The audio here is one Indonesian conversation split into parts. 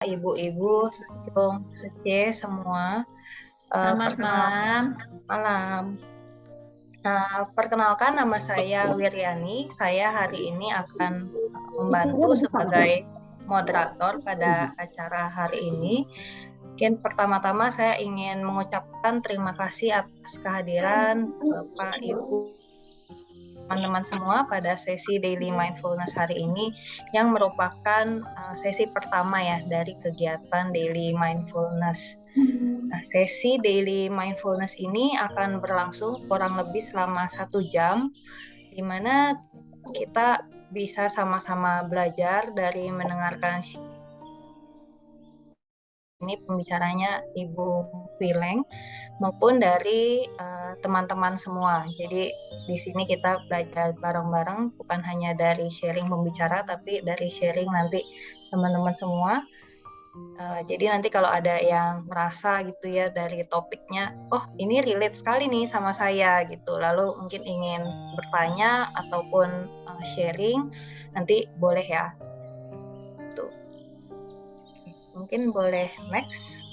Ibu-ibu, Sesiung, Sece semua. Selamat Perkenalkan malam. malam. Perkenalkan nama saya Wiryani. Saya hari ini akan membantu sebagai moderator pada acara hari ini. Mungkin pertama-tama saya ingin mengucapkan terima kasih atas kehadiran Bapak, Ibu, teman-teman semua pada sesi Daily Mindfulness hari ini yang merupakan sesi pertama ya dari kegiatan Daily Mindfulness. Nah, sesi Daily Mindfulness ini akan berlangsung kurang lebih selama 1 jam, di mana kita bisa sama-sama belajar dari mendengarkan ini pembicaranya Ibu Wileng maupun dari teman-teman semua. Jadi di sini kita belajar bareng-bareng, bukan hanya dari sharing pembicara, tapi dari sharing nanti teman-teman semua. Jadi nanti kalau ada yang merasa gitu ya dari topiknya, oh ini relate sekali nih sama saya gitu, lalu mungkin ingin bertanya ataupun sharing, nanti boleh ya. Tuh. Mungkin boleh next.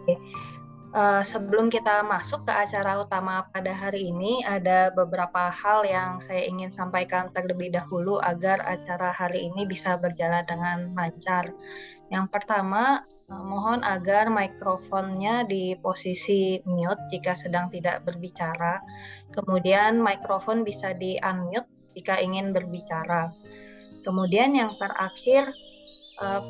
Oke. Sebelum kita masuk ke acara utama pada hari ini, ada beberapa hal yang saya ingin sampaikan terlebih dahulu agar acara hari ini bisa berjalan dengan lancar. Yang pertama, mohon agar mikrofonnya di posisi mute jika sedang tidak berbicara. Kemudian mikrofon bisa di-unmute jika ingin berbicara. Kemudian yang terakhir,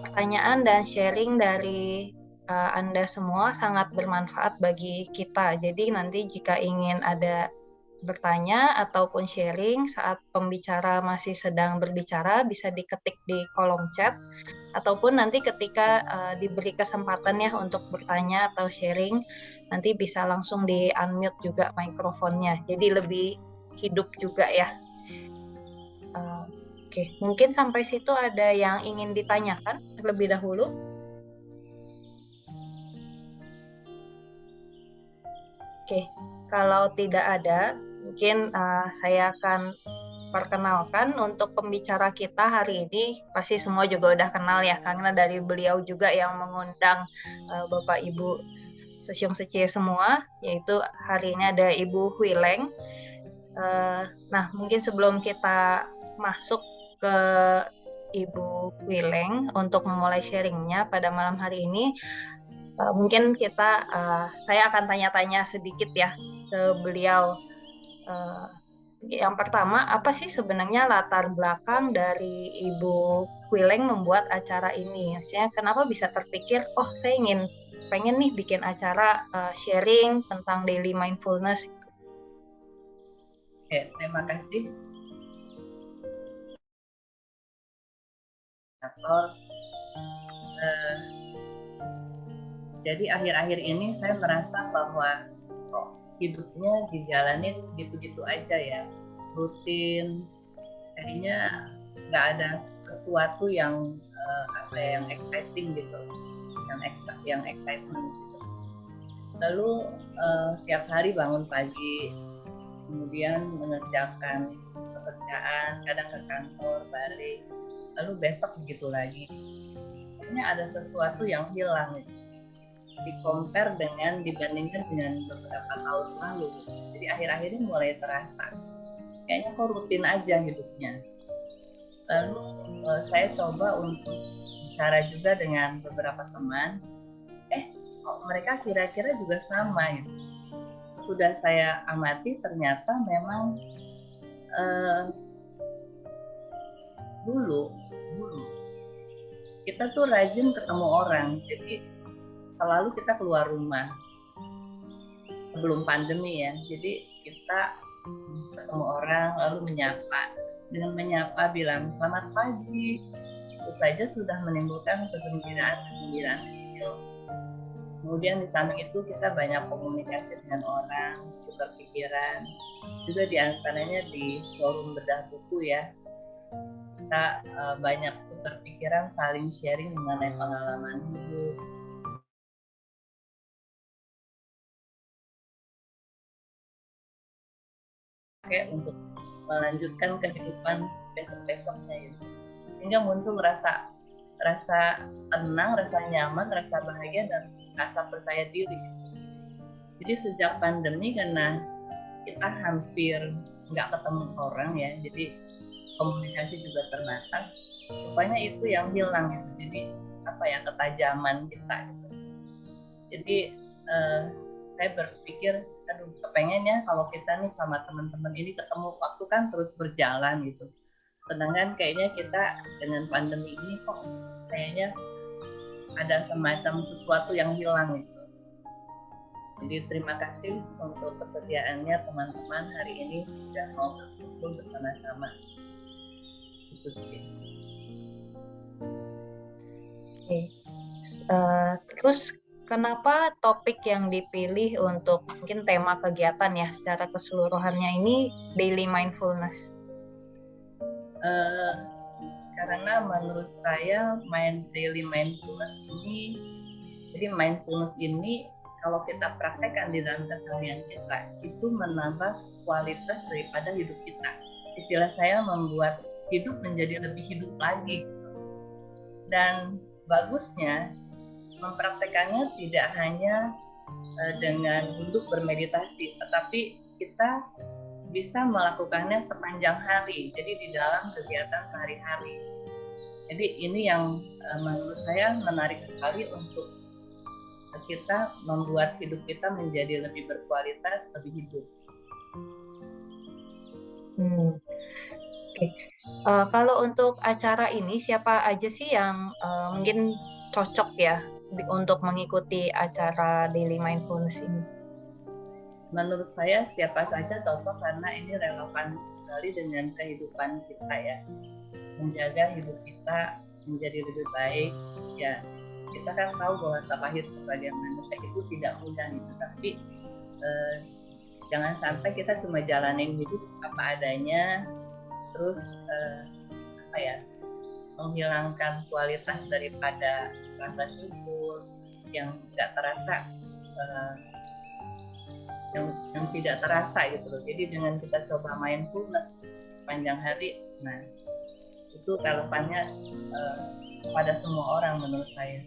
pertanyaan dan sharing dari Anda semua sangat bermanfaat bagi kita. Jadi nanti jika ingin ada bertanya ataupun sharing saat pembicara masih sedang berbicara, bisa diketik di kolom chat ataupun nanti ketika diberi kesempatan ya untuk bertanya atau sharing, nanti bisa langsung di unmute juga mikrofonnya. Jadi lebih hidup juga ya. Oke, mungkin sampai situ ada yang ingin ditanyakan terlebih dahulu. Oke, kalau tidak ada, mungkin saya akan perkenalkan untuk pembicara kita hari ini. Pasti semua juga udah kenal ya, karena dari beliau juga yang mengundang Bapak Ibu Sesiung Secie semua, yaitu hari ini ada Ibu Huileng. Nah, mungkin sebelum kita masuk ke Ibu Huileng untuk memulai sharingnya pada malam hari ini, mungkin saya akan tanya-tanya sedikit ya ke beliau. Uh, yang pertama, apa sih sebenarnya latar belakang dari Ibu Huileng membuat acara ini? Maksudnya kenapa bisa terpikir, oh saya pengen nih bikin acara sharing tentang daily mindfulness. Oke, terima kasih. Jadi akhir-akhir ini saya merasa bahwa hidupnya dijalanin gitu-gitu aja ya, rutin. Kayaknya nggak ada sesuatu yang yang exciting gitu, yang excitement gitu. Lalu tiap hari bangun pagi, kemudian mengerjakan pekerjaan, kadang ke kantor, balik, lalu besok begitu lagi. Kayaknya ada sesuatu yang hilang gitu, dibandingkan dengan beberapa tahun lalu. Jadi akhir-akhir ini mulai terasa kayaknya kok rutin aja hidupnya. Lalu saya coba untuk bicara juga dengan beberapa teman, mereka kira-kira juga sama gitu. Sudah saya amati ternyata memang dulu kita tuh rajin ketemu orang, jadi selalu kita keluar rumah sebelum pandemi ya. Jadi kita ketemu orang lalu menyapa, dengan menyapa bilang selamat pagi, itu saja sudah menimbulkan kegembiraan kecil. Kemudian di samping itu kita banyak komunikasi dengan orang, tukar pikiran, juga diantaranya di forum bedah buku ya, kita banyak tukar pikiran, saling sharing mengenai pengalaman hidup, pakai untuk melanjutkan kehidupan besok-besoknya gitu. Sehingga muncul rasa tenang, rasa nyaman, rasa bahagia, dan rasa percaya diri. Jadi sejak pandemi, karena kita hampir nggak ketemu orang ya, jadi komunikasi juga terbatas, rupanya itu yang hilang gitu. Jadi ketajaman kita gitu. Jadi saya berpikir, aduh kepengennya kalau kita nih sama teman-teman ini ketemu, waktu kan terus berjalan gitu. Sedangkan kayaknya kita dengan pandemi ini kok kayaknya ada semacam sesuatu yang hilang gitu. Jadi terima kasih untuk kesediaannya teman-teman hari ini sudah mau berkumpul bersama-sama. Itu sih. Oke. Terus kenapa topik yang dipilih untuk mungkin tema kegiatan ya secara keseluruhannya ini daily mindfulness? Karena menurut saya daily mindfulness ini, jadi mindfulness ini kalau kita praktekkan di dalam keseharian kita, itu menambah kualitas daripada hidup kita. Istilah saya membuat hidup menjadi lebih hidup lagi. Dan bagusnya mempraktekannya tidak hanya dengan duduk bermeditasi, tetapi kita bisa melakukannya sepanjang hari, jadi di dalam kegiatan sehari-hari. Jadi ini yang menurut saya menarik sekali untuk kita membuat hidup kita menjadi lebih berkualitas, lebih hidup. Oke. Kalau untuk acara ini siapa aja sih yang mungkin cocok ya untuk mengikuti acara daily mindfulness ini? Menurut saya siapa saja cocok, karena ini relevan sekali dengan kehidupan kita ya. Menjaga hidup kita menjadi lebih baik ya. Kita kan tahu bahwa terlahir sebagai manusia itu tidak mudah gitu, tapi jangan sampai kita cuma jalanin hidup apa adanya, terus menghilangkan kualitas daripada rasa syukur yang tidak terasa, yang tidak terasa gitu loh. Jadi dengan kita coba mindfulness sepanjang hari, nah itu relevannya pada semua orang menurut saya.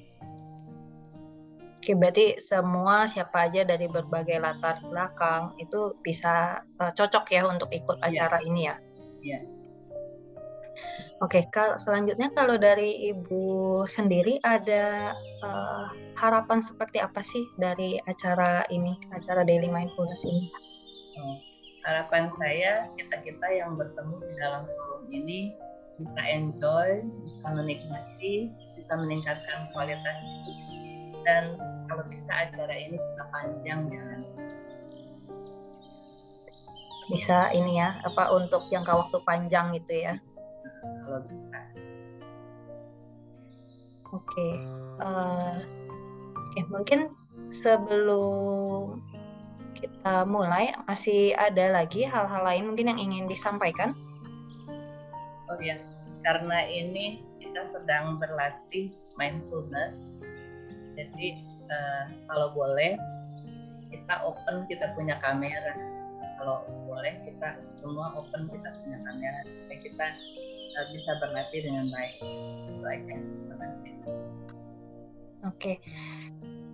Oke, berarti semua siapa aja dari berbagai latar belakang itu bisa cocok ya untuk ikut acara ini ya? Iya. Oke, selanjutnya kalau dari Ibu sendiri ada harapan seperti apa sih dari acara ini, acara Daily Mindfulness ini? Harapan saya kita yang bertemu di dalam forum ini bisa enjoy, bisa menikmati, bisa meningkatkan kualitas hidup, dan kalau bisa acara ini bisa panjang jalan. Bisa ini ya, untuk jangka waktu panjang gitu ya? Kalau bisa. Oke, mungkin sebelum kita mulai masih ada lagi hal-hal lain mungkin yang ingin disampaikan? Oh ya, karena ini kita sedang berlatih mindfulness, jadi kalau boleh kita open, kita punya kamera. Kalau boleh kita semua open, kita punya kamera supaya kita bisa berlatih dengan baik. Itu aja. Terima kasih.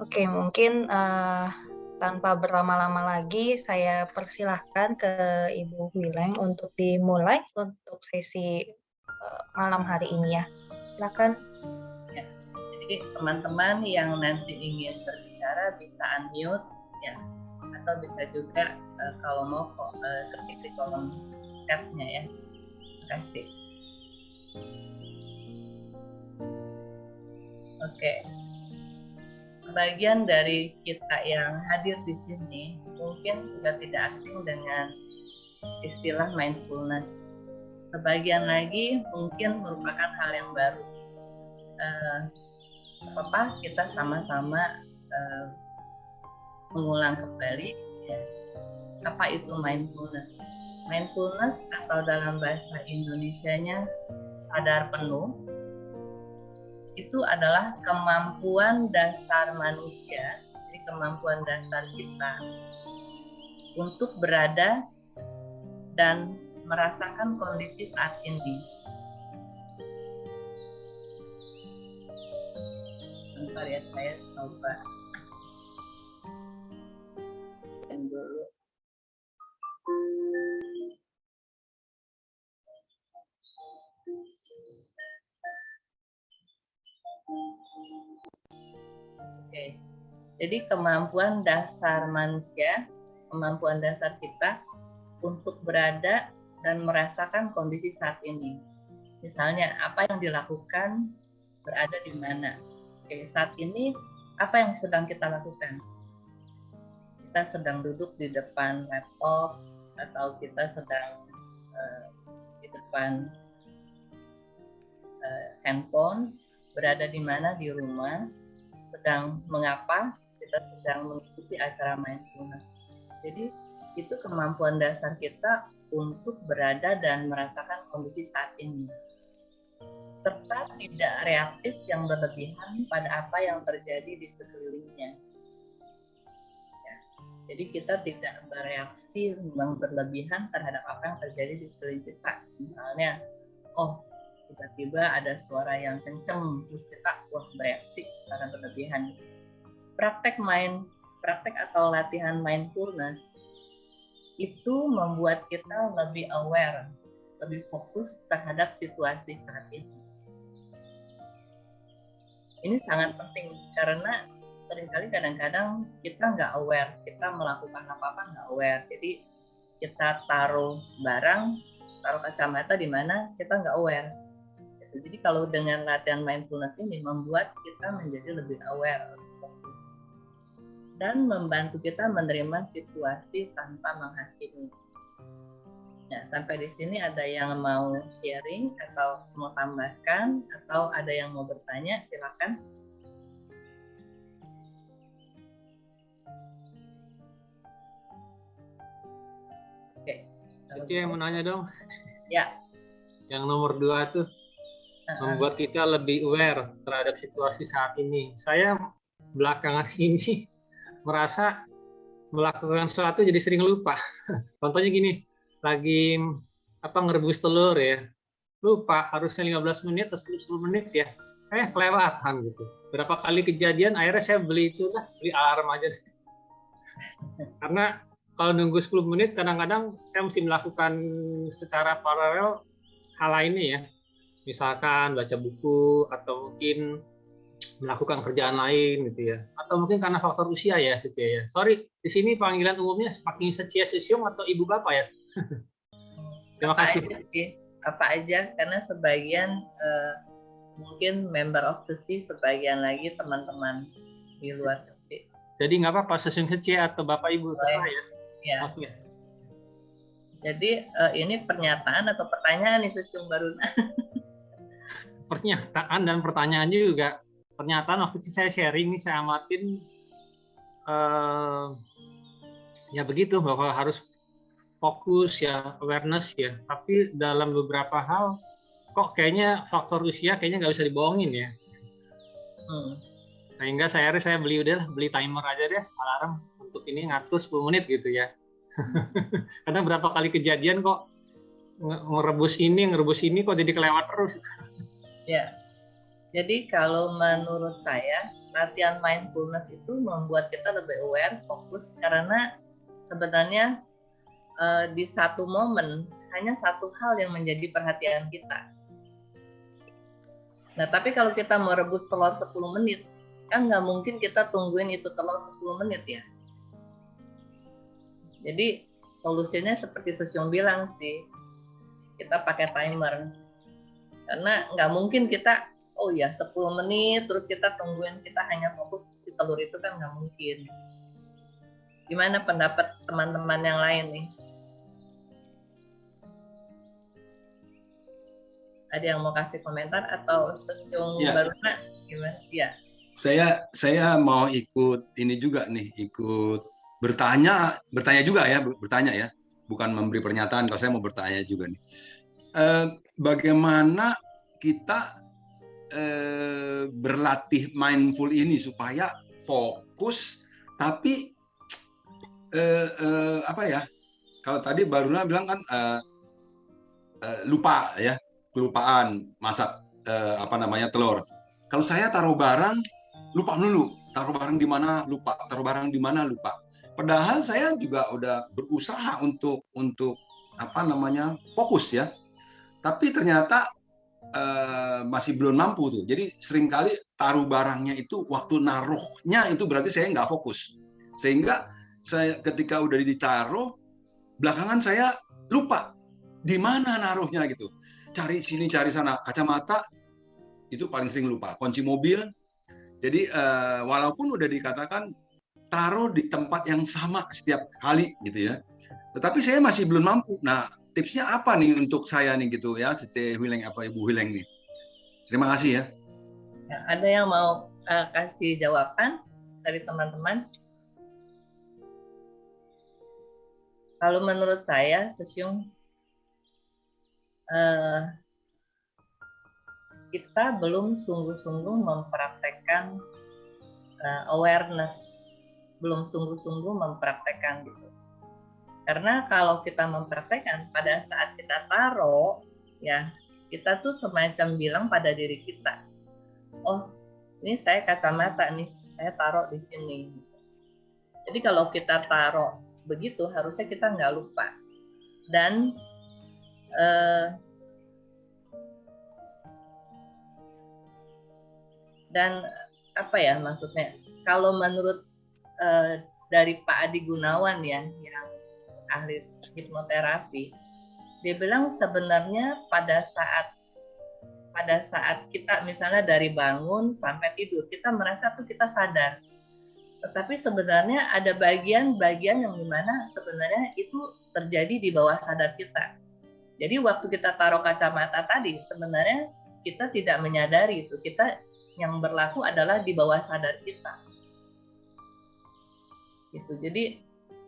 Oke, mungkin tanpa berlama-lama lagi saya persilahkan ke Ibu Wileng untuk dimulai untuk sesi malam hari ini ya. Silakan. Ya, jadi teman-teman yang nanti ingin berbicara bisa unmute ya, atau bisa juga kalau mau ketik di kolom chat-nya ya. Terima kasih. Oke. Sebagian dari kita yang hadir di sini mungkin sudah tidak asing dengan istilah mindfulness. Sebagian lagi mungkin merupakan hal yang baru. Kita sama-sama mengulang kembali ya, apa itu mindfulness. Mindfulness atau dalam bahasa Indonesianya sadar penuh, itu adalah kemampuan dasar manusia, jadi kemampuan dasar kita untuk berada dan merasakan kondisi saat ini. Bentar ya, saya coba dulu. Oke. Jadi kemampuan dasar manusia, kemampuan dasar kita untuk berada dan merasakan kondisi saat ini. Misalnya, apa yang dilakukan, berada di mana. Oke, saat ini apa yang sedang kita lakukan? Kita sedang duduk di depan laptop atau kita sedang di depan handphone, berada di mana di rumah, sedang mengapa, kita sedang mengikuti acara mindfulness. Jadi itu kemampuan dasar kita untuk berada dan merasakan kondisi saat ini, serta tidak reaktif yang berlebihan pada apa yang terjadi di sekelilingnya. Ya. Jadi kita tidak bereaksi yang berlebihan terhadap apa yang terjadi di sekeliling kita. Misalnya, tiba-tiba ada suara yang kenceng, terus kita bereaksi secara berlebihan. Praktek atau latihan mindfulness itu membuat kita lebih aware, lebih fokus terhadap situasi saat ini. Ini sangat penting karena seringkali kadang-kadang kita nggak aware, kita melakukan apa-apa nggak aware. Jadi kita taruh barang, taruh kacamata di mana kita nggak aware. Jadi kalau dengan latihan mindfulness ini membuat kita menjadi lebih aware dan membantu kita menerima situasi tanpa menghakimi. Nah, sampai di sini ada yang mau sharing atau mau tambahkan atau ada yang mau bertanya, silakan. Oke. Itu yang mau nanya dong. Ya. Yang nomor 2 tuh membuat kita lebih aware terhadap situasi saat ini. Saya belakangan ini merasa melakukan sesuatu jadi sering lupa. Contohnya gini, lagi ngerebus telur ya, lupa harusnya 15 menit atau 10 menit ya, kelewatan gitu. Berapa kali kejadian akhirnya saya beli alarm aja. Karena kalau nunggu 10 menit kadang-kadang saya mesti melakukan secara paralel hal lainnya ya. Misalkan baca buku atau mungkin melakukan kerjaan lain gitu ya, atau mungkin karena faktor usia ya, Secia ya. Sorry, di sini panggilan umumnya pakai Secia Sesium atau Ibu Bapak ya. Terima kasih. Apa aja, karena sebagian mungkin member of Seci, sebagian lagi teman-teman di luar Seci. Jadi nggak apa-apa Sesium Secia atau Bapak Ibu terserah ya. Ya. Oke. Jadi ini pernyataan atau pertanyaan nih Sesium Baruna? Pernyataan dan pertanyaan juga. Pernyataan waktu itu saya sharing nih, saya amatin ya begitu bahwa harus fokus ya, awareness ya. Tapi dalam beberapa hal kok kayaknya faktor usia kayaknya nggak bisa dibohongin ya. Sehingga saya beli timer aja deh, alarm untuk ini ngatur 10 menit gitu ya. Karena berapa kali kejadian kok ngerebus ini kok jadi kelewat terus. Ya. Jadi kalau menurut saya, latihan mindfulness itu membuat kita lebih aware, fokus, karena sebenarnya di satu momen hanya satu hal yang menjadi perhatian kita. Nah, tapi kalau kita mau rebus telur 10 menit, kan nggak mungkin kita tungguin itu telur 10 menit ya. Jadi solusinya seperti Sesium bilang sih, kita pakai timer. Karena nggak mungkin kita 10 menit terus kita tungguin, kita hanya fokus di telur itu kan nggak mungkin. Gimana pendapat teman-teman yang lain nih? Ada yang mau kasih komentar atau Sesium Baruna gimana? Ya. Saya mau ikut ini juga nih, ikut bertanya juga ya, bukan memberi pernyataan. Kalau saya mau bertanya juga nih, bagaimana kita berlatih mindful ini supaya fokus tapi kalau tadi Baruna bilang kan lupa ya, kelupaan masak telur. Kalau saya taruh barang lupa dulu, taruh barang di mana lupa, taruh barang di mana lupa. Padahal saya juga udah berusaha untuk fokus ya. Tapi ternyata masih belum mampu tuh. Jadi seringkali taruh barangnya itu waktu naruhnya itu berarti saya nggak fokus. Sehingga saya ketika udah ditaruh, belakangan saya lupa di mana naruhnya gitu. Cari sini, cari sana. Kacamata itu paling sering lupa. Kunci mobil. Jadi walaupun udah dikatakan taruh di tempat yang sama setiap kali gitu ya. Tetapi saya masih belum mampu. Nah, tipsnya apa nih untuk saya nih gitu ya, Cece Wileng apa Ibu Wileng nih? Terima kasih ya. Ada yang mau kasih jawaban dari teman-teman? Kalau menurut saya, Sesyung, kita belum sungguh-sungguh mempraktekkan awareness, belum sungguh-sungguh mempraktekkan gitu. Karena kalau kita mempraktekkan pada saat kita taruh, ya kita tuh semacam bilang pada diri kita, oh ini saya kacamata, ini saya taruh di sini. Jadi kalau kita taruh begitu, harusnya kita nggak lupa. Dan apa ya maksudnya? Kalau menurut dari Pak Adi Gunawan ya, yang ahli hipnoterapi, dia bilang sebenarnya pada saat kita misalnya dari bangun sampai tidur, kita merasa tuh kita sadar. Tetapi sebenarnya ada bagian-bagian yang dimana sebenarnya itu terjadi di bawah sadar kita. Jadi waktu kita taruh kacamata tadi, sebenarnya kita tidak menyadari itu. Kita yang berlaku adalah di bawah sadar kita. Gitu. Jadi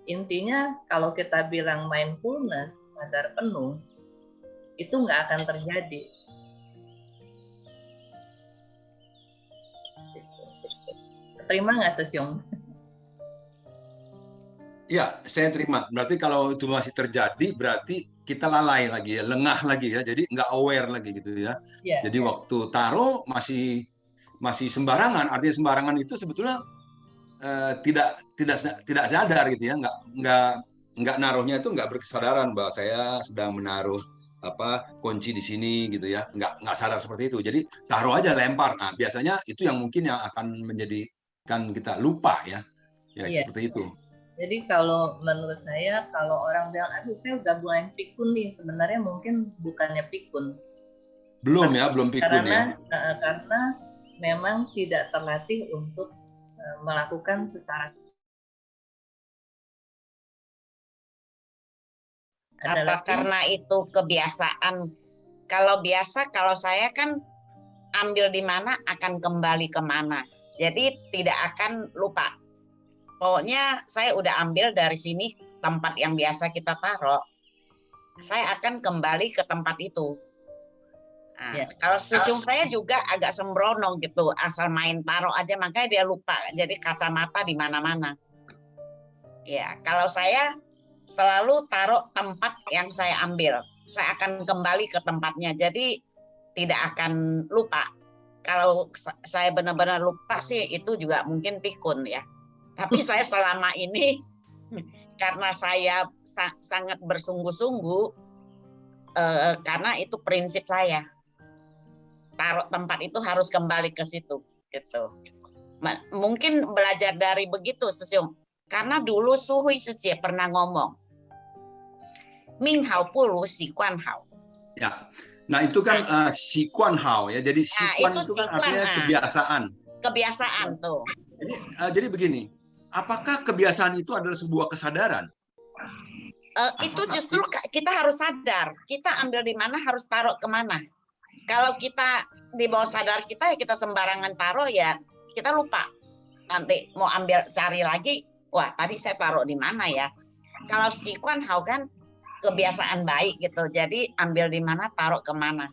intinya kalau kita bilang mindfulness, sadar penuh, itu nggak akan terjadi. Terima nggak, Sesyung? Ya, saya terima. Berarti kalau itu masih terjadi, berarti kita lalai lagi ya, lengah lagi ya. Jadi nggak aware lagi gitu ya. Jadi waktu taruh masih sembarangan. Artinya sembarangan itu sebetulnya tidak sadar gitu ya. Nggak naruhnya itu nggak berkesadaran bahwa saya sedang menaruh kunci di sini gitu ya. Nggak sadar seperti itu. Jadi taruh aja, lempar. Nah, biasanya itu yang mungkin yang akan menjadikan kita lupa ya. Ya, seperti itu. Jadi kalau menurut saya, kalau orang bilang, aduh saya udah mulai pikun nih, sebenarnya mungkin bukannya pikun. Belum pikun ya. Karena memang tidak terlatih untuk melakukan secara. Apa karena itu kebiasaan? Kalau biasa, kalau saya kan ambil di mana akan kembali kemana. Jadi tidak akan lupa. Pokoknya saya udah ambil dari sini tempat yang biasa kita taruh, saya akan kembali ke tempat itu. Nah, kalau Sesyung saya juga agak sembrono gitu, asal main taruh aja, makanya dia lupa. Jadi kacamata di mana-mana. Ya, kalau saya selalu taruh tempat yang saya ambil, saya akan kembali ke tempatnya. Jadi tidak akan lupa. Kalau saya benar-benar lupa sih, itu juga mungkin pikun ya. Tapi saya selama ini karena saya sangat bersungguh-sungguh, karena itu prinsip saya, taruh tempat itu harus kembali ke situ gitu. Mungkin belajar dari begitu, Sesyung. Karena dulu Suhui Suci pernah ngomong, Ming Hao Pulu Si Kuan Hao. Ya, nah itu kan Si Kuan Hao ya. Jadi Si Kuan itu kan artinya kebiasaan. Kebiasaan tuh. Jadi begini. Apakah kebiasaan itu adalah sebuah kesadaran? Itu justru kita harus sadar. Kita ambil di mana harus taruh kemana. Kalau kita di bawah sadar kita ya kita sembarangan taruh ya kita lupa. Nanti mau ambil cari lagi, wah tadi saya taruh di mana ya. Kalau Si Kuan Hao kan kebiasaan baik gitu. Jadi ambil di mana taruh kemana.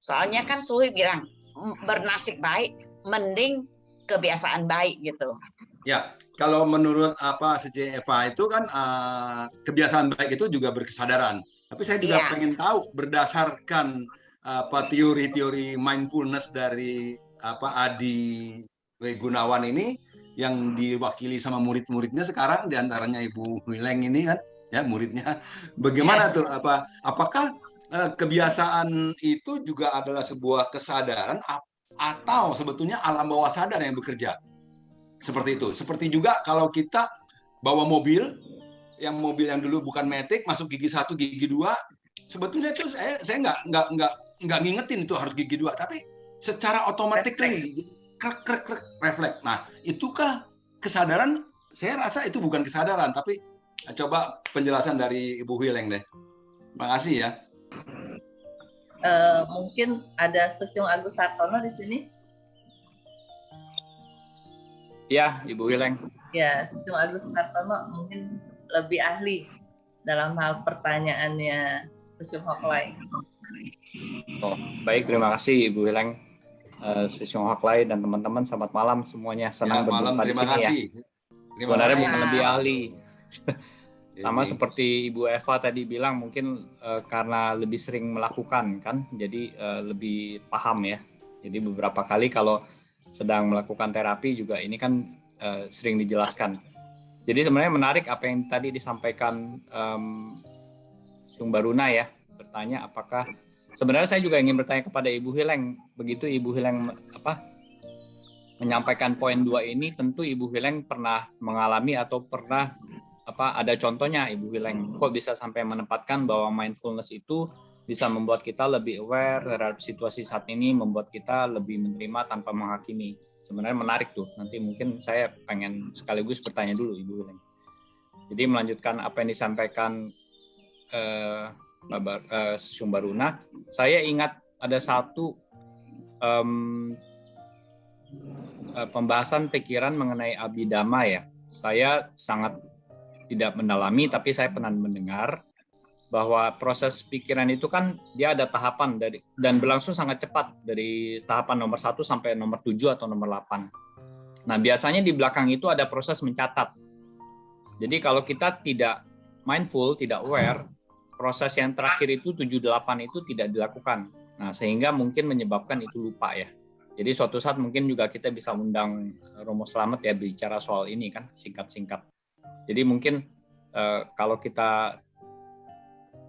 Soalnya kan Suhui bilang bernasib baik mending kebiasaan baik gitu. Ya, kalau menurut apa CC Eva itu kan kebiasaan baik itu juga berkesadaran. Tapi saya juga pengen tahu berdasarkan apa teori-teori mindfulness dari apa Adi W. Gunawan ini yang diwakili sama murid-muridnya sekarang, diantaranya Ibu Wileng ini kan, ya muridnya. Bagaimana tuh apakah kebiasaan itu juga adalah sebuah kesadaran atau sebetulnya alam bawah sadar yang bekerja? Seperti itu. Seperti juga kalau kita bawa mobil yang dulu bukan matic, masuk gigi 1, gigi 2, sebetulnya itu saya nggak ngingetin itu harus gigi 2, tapi secara automatically krek refleks. Nah, itukah kesadaran? Saya rasa itu bukan kesadaran, tapi coba penjelasan dari Ibu Wileng deh. Terima kasih ya. Mungkin ada Susyung Agus Hartono di sini. Ya, Ibu Wileng. Ya, Susyung Agus Hartono mungkin lebih ahli dalam hal pertanyaannya Susyung Hoklai. Oh, baik, terima kasih Ibu Wileng, Susyung Hoklai dan teman-teman. Selamat malam semuanya. Senang berjumpa di sini ya. Sebenarnya bukan lebih ahli. Sama seperti Ibu Eva tadi bilang, mungkin karena lebih sering melakukan kan, jadi lebih paham ya. Jadi beberapa kali kalau sedang melakukan terapi juga ini kan sering dijelaskan. Jadi sebenarnya menarik apa yang tadi disampaikan Sumbaruna ya, bertanya apakah sebenarnya saya juga ingin bertanya kepada Ibu Hileng, begitu Ibu Hileng menyampaikan poin 2 ini, tentu Ibu Hileng pernah mengalami atau pernah ada contohnya Ibu Hileng, kok bisa sampai menempatkan bahwa mindfulness itu bisa membuat kita lebih aware terhadap situasi saat ini, membuat kita lebih menerima tanpa menghakimi. Sebenarnya menarik tuh. Nanti mungkin saya pengen sekaligus bertanya dulu Ibu Wileng. Jadi melanjutkan apa yang disampaikan Sumbaruna, saya ingat ada satu pembahasan pikiran mengenai abhidhamma ya. Saya sangat tidak mendalami, tapi saya pernah mendengar bahwa proses pikiran itu kan dia ada tahapan dan berlangsung sangat cepat dari tahapan nomor 1 sampai nomor 7 atau nomor 8. Nah, biasanya di belakang itu ada proses mencatat. Jadi kalau kita tidak mindful, tidak aware, proses yang terakhir itu 7-8 itu tidak dilakukan. Nah, sehingga mungkin menyebabkan itu lupa ya. Jadi suatu saat mungkin juga kita bisa undang Romo Slamet ya bicara soal ini kan, singkat-singkat. Jadi mungkin kalau kita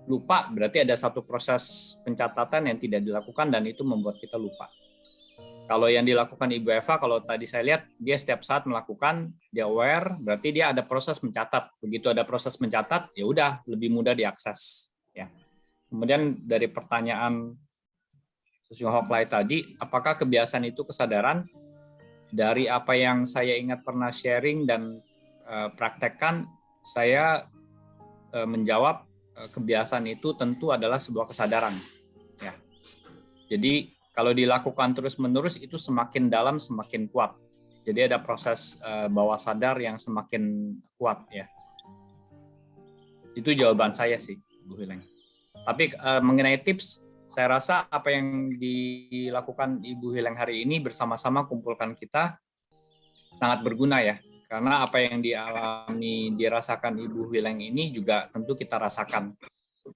lupa berarti ada satu proses pencatatan yang tidak dilakukan dan itu membuat kita lupa. Kalau yang dilakukan Ibu Eva, kalau tadi saya lihat dia setiap saat melakukan, dia aware, berarti dia ada proses mencatat. Begitu ada proses mencatat, ya udah lebih mudah diakses. Ya. Kemudian dari pertanyaan Susyung Hoklai tadi, apakah kebiasaan itu kesadaran? Dari apa yang saya ingat pernah sharing dan praktekkan, saya menjawab kebiasaan itu tentu adalah sebuah kesadaran. Ya. Jadi kalau dilakukan terus-menerus itu semakin dalam semakin kuat. Jadi ada proses bawah sadar yang semakin kuat ya. Itu jawaban saya sih, Bu Hileng. Tapi mengenai tips, saya rasa apa yang dilakukan Ibu Hileng hari ini bersama-sama kumpulkan kita sangat berguna ya. Karena apa yang dirasakan Ibu Hileng ini juga tentu kita rasakan.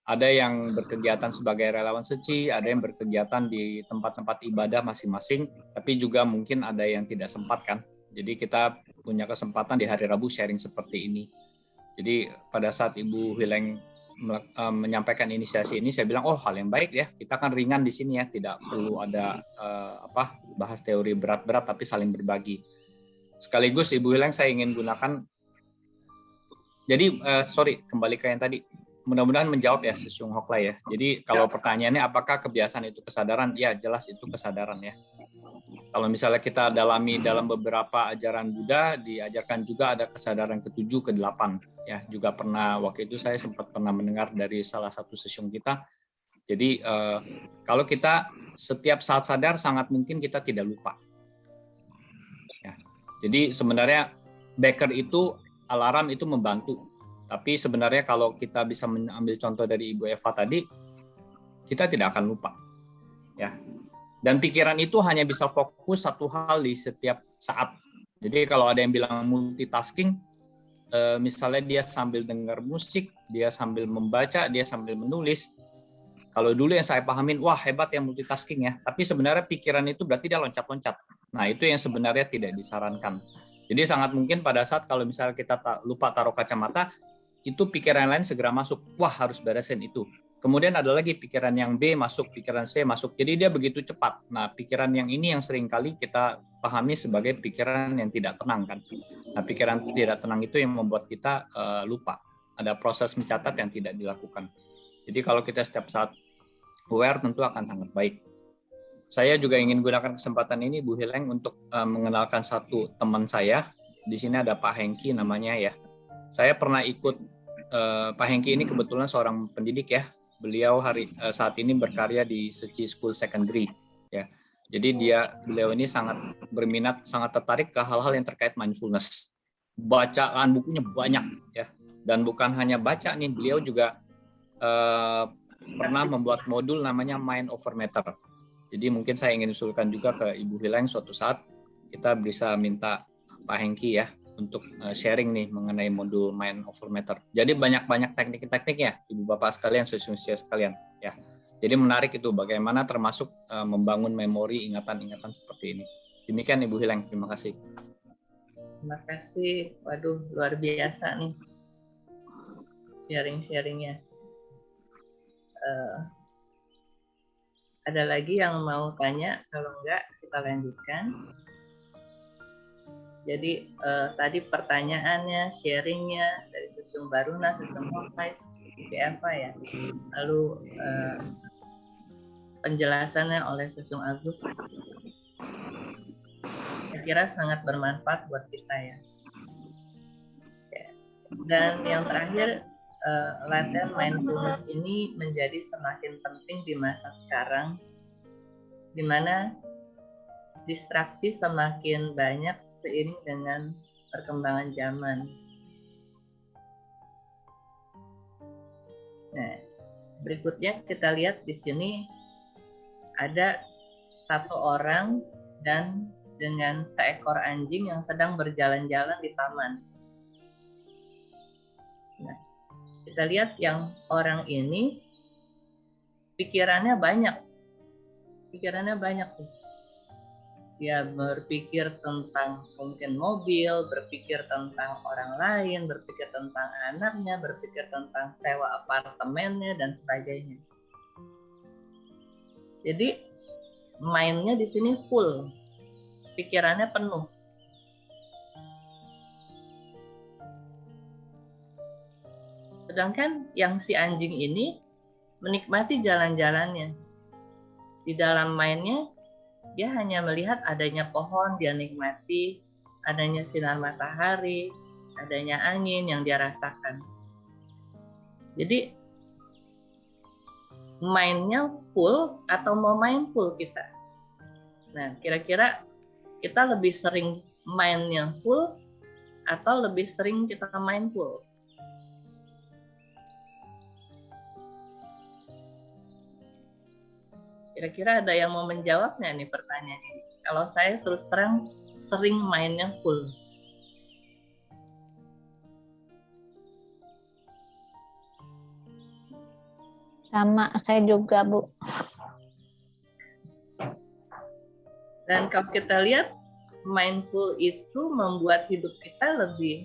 Ada yang berkegiatan sebagai relawan suci, ada yang berkegiatan di tempat-tempat ibadah masing-masing, tapi juga mungkin ada yang tidak sempat kan. Jadi kita punya kesempatan di hari Rabu sharing seperti ini. Jadi pada saat Ibu Hileng menyampaikan inisiasi ini, saya bilang, oh hal yang baik ya, kita kan ringan di sini ya, tidak perlu ada bahas teori berat-berat, tapi saling berbagi. Sekaligus Ibu Hileng saya ingin gunakan, jadi kembali ke yang tadi, mudah-mudahan menjawab ya Susyung Hoklai ya. Jadi kalau pertanyaannya apakah kebiasaan itu kesadaran, ya jelas itu kesadaran ya. Kalau misalnya kita dalami dalam beberapa ajaran Buddha, diajarkan juga ada kesadaran ke-7, ke-8 ya. Juga pernah waktu itu saya sempat pernah mendengar dari salah satu Susyung kita. Jadi kalau kita setiap saat sadar sangat mungkin kita tidak lupa. Jadi sebenarnya beker itu, alarm itu membantu. Tapi sebenarnya kalau kita bisa mengambil contoh dari Ibu Eva tadi, kita tidak akan lupa. Ya. Dan pikiran itu hanya bisa fokus satu hal di setiap saat. Jadi kalau ada yang bilang multitasking, misalnya dia sambil dengar musik, dia sambil membaca, dia sambil menulis. Kalau dulu yang saya pahamin, wah hebat ya multitasking ya. Tapi sebenarnya pikiran itu berarti dia loncat-loncat. Nah itu yang sebenarnya tidak disarankan. Jadi sangat mungkin pada saat kalau misalnya kita lupa taruh kacamata, itu pikiran lain segera masuk. Wah harus beresin itu. Kemudian ada lagi pikiran yang B masuk, pikiran C masuk. Jadi dia begitu cepat. Nah pikiran yang ini yang seringkali kita pahami sebagai pikiran yang tidak tenang kan. Nah pikiran tidak tenang itu yang membuat kita lupa. Ada proses mencatat yang tidak dilakukan. Jadi kalau kita setiap saat aware tentu akan sangat baik. Saya juga ingin gunakan kesempatan ini Bu Hileng untuk mengenalkan satu teman saya. Di sini ada Pak Hengki namanya ya. Saya pernah ikut Pak Hengki ini kebetulan seorang pendidik ya. Beliau saat ini berkarya di Seci School Secondary ya. Jadi beliau ini sangat berminat, sangat tertarik ke hal-hal yang terkait mindfulness. Bacaan bukunya banyak ya. Dan bukan hanya baca nih, beliau juga pernah membuat modul namanya Mind Over Matter. Jadi mungkin saya ingin usulkan juga ke Ibu Hileng suatu saat kita bisa minta Pak Hengki ya untuk sharing nih mengenai modul Mind Over Matter. Jadi banyak-banyak teknik-tekniknya Ibu Bapak sekalian, siswa-siswa sekalian ya. Jadi menarik itu bagaimana termasuk membangun memori ingatan-ingatan seperti ini. Demikian Ibu Hileng, terima kasih. Terima kasih. Waduh, luar biasa nih sharing-sharingnya. Ada lagi yang mau tanya? Kalau enggak, kita lanjutkan. Jadi tadi pertanyaannya, sharingnya dari Sesung Baruna, Sesung Hokai, Sesung Eva ya. Lalu penjelasannya oleh Sesung Agus. Saya kira sangat bermanfaat buat kita ya. Dan yang terakhir, latihan mindfulness ini menjadi semakin penting di masa sekarang, di mana distraksi semakin banyak seiring dengan perkembangan zaman. Nah, berikutnya kita lihat di sini ada satu orang dan dengan seekor anjing yang sedang berjalan-jalan di taman. Nah, kita lihat yang orang ini pikirannya banyak tuh. Dia berpikir tentang mungkin mobil, berpikir tentang orang lain, berpikir tentang anaknya, berpikir tentang sewa apartemennya dan sebagainya. Jadi mindnya di sini full, pikirannya penuh. Sedangkan yang si anjing ini menikmati jalan-jalannya. Di dalam mindnya, dia hanya melihat adanya pohon, dia nikmati, adanya sinar matahari, adanya angin yang dia rasakan. Jadi, mindnya full atau mau mindful kita? Nah, kira-kira kita lebih sering mindnya full atau lebih sering kita mindful? Kira-kira ada yang mau menjawabnya nih pertanyaan ini? Kalau saya terus terang sering mainnya full. Sama, saya juga, Bu. Dan kalau kita lihat, mindful itu membuat hidup kita lebih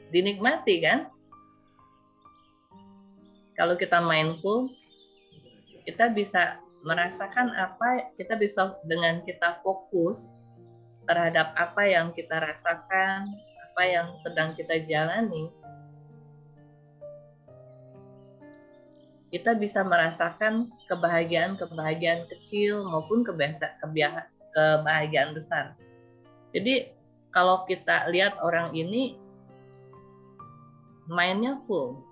dinikmati kan? Kalau kita mindful, kita bisa merasakan kita bisa dengan kita fokus terhadap apa yang kita rasakan, apa yang sedang kita jalani. Kita bisa merasakan kebahagiaan kecil maupun kebahagiaan besar. Jadi kalau kita lihat orang ini mindnya full.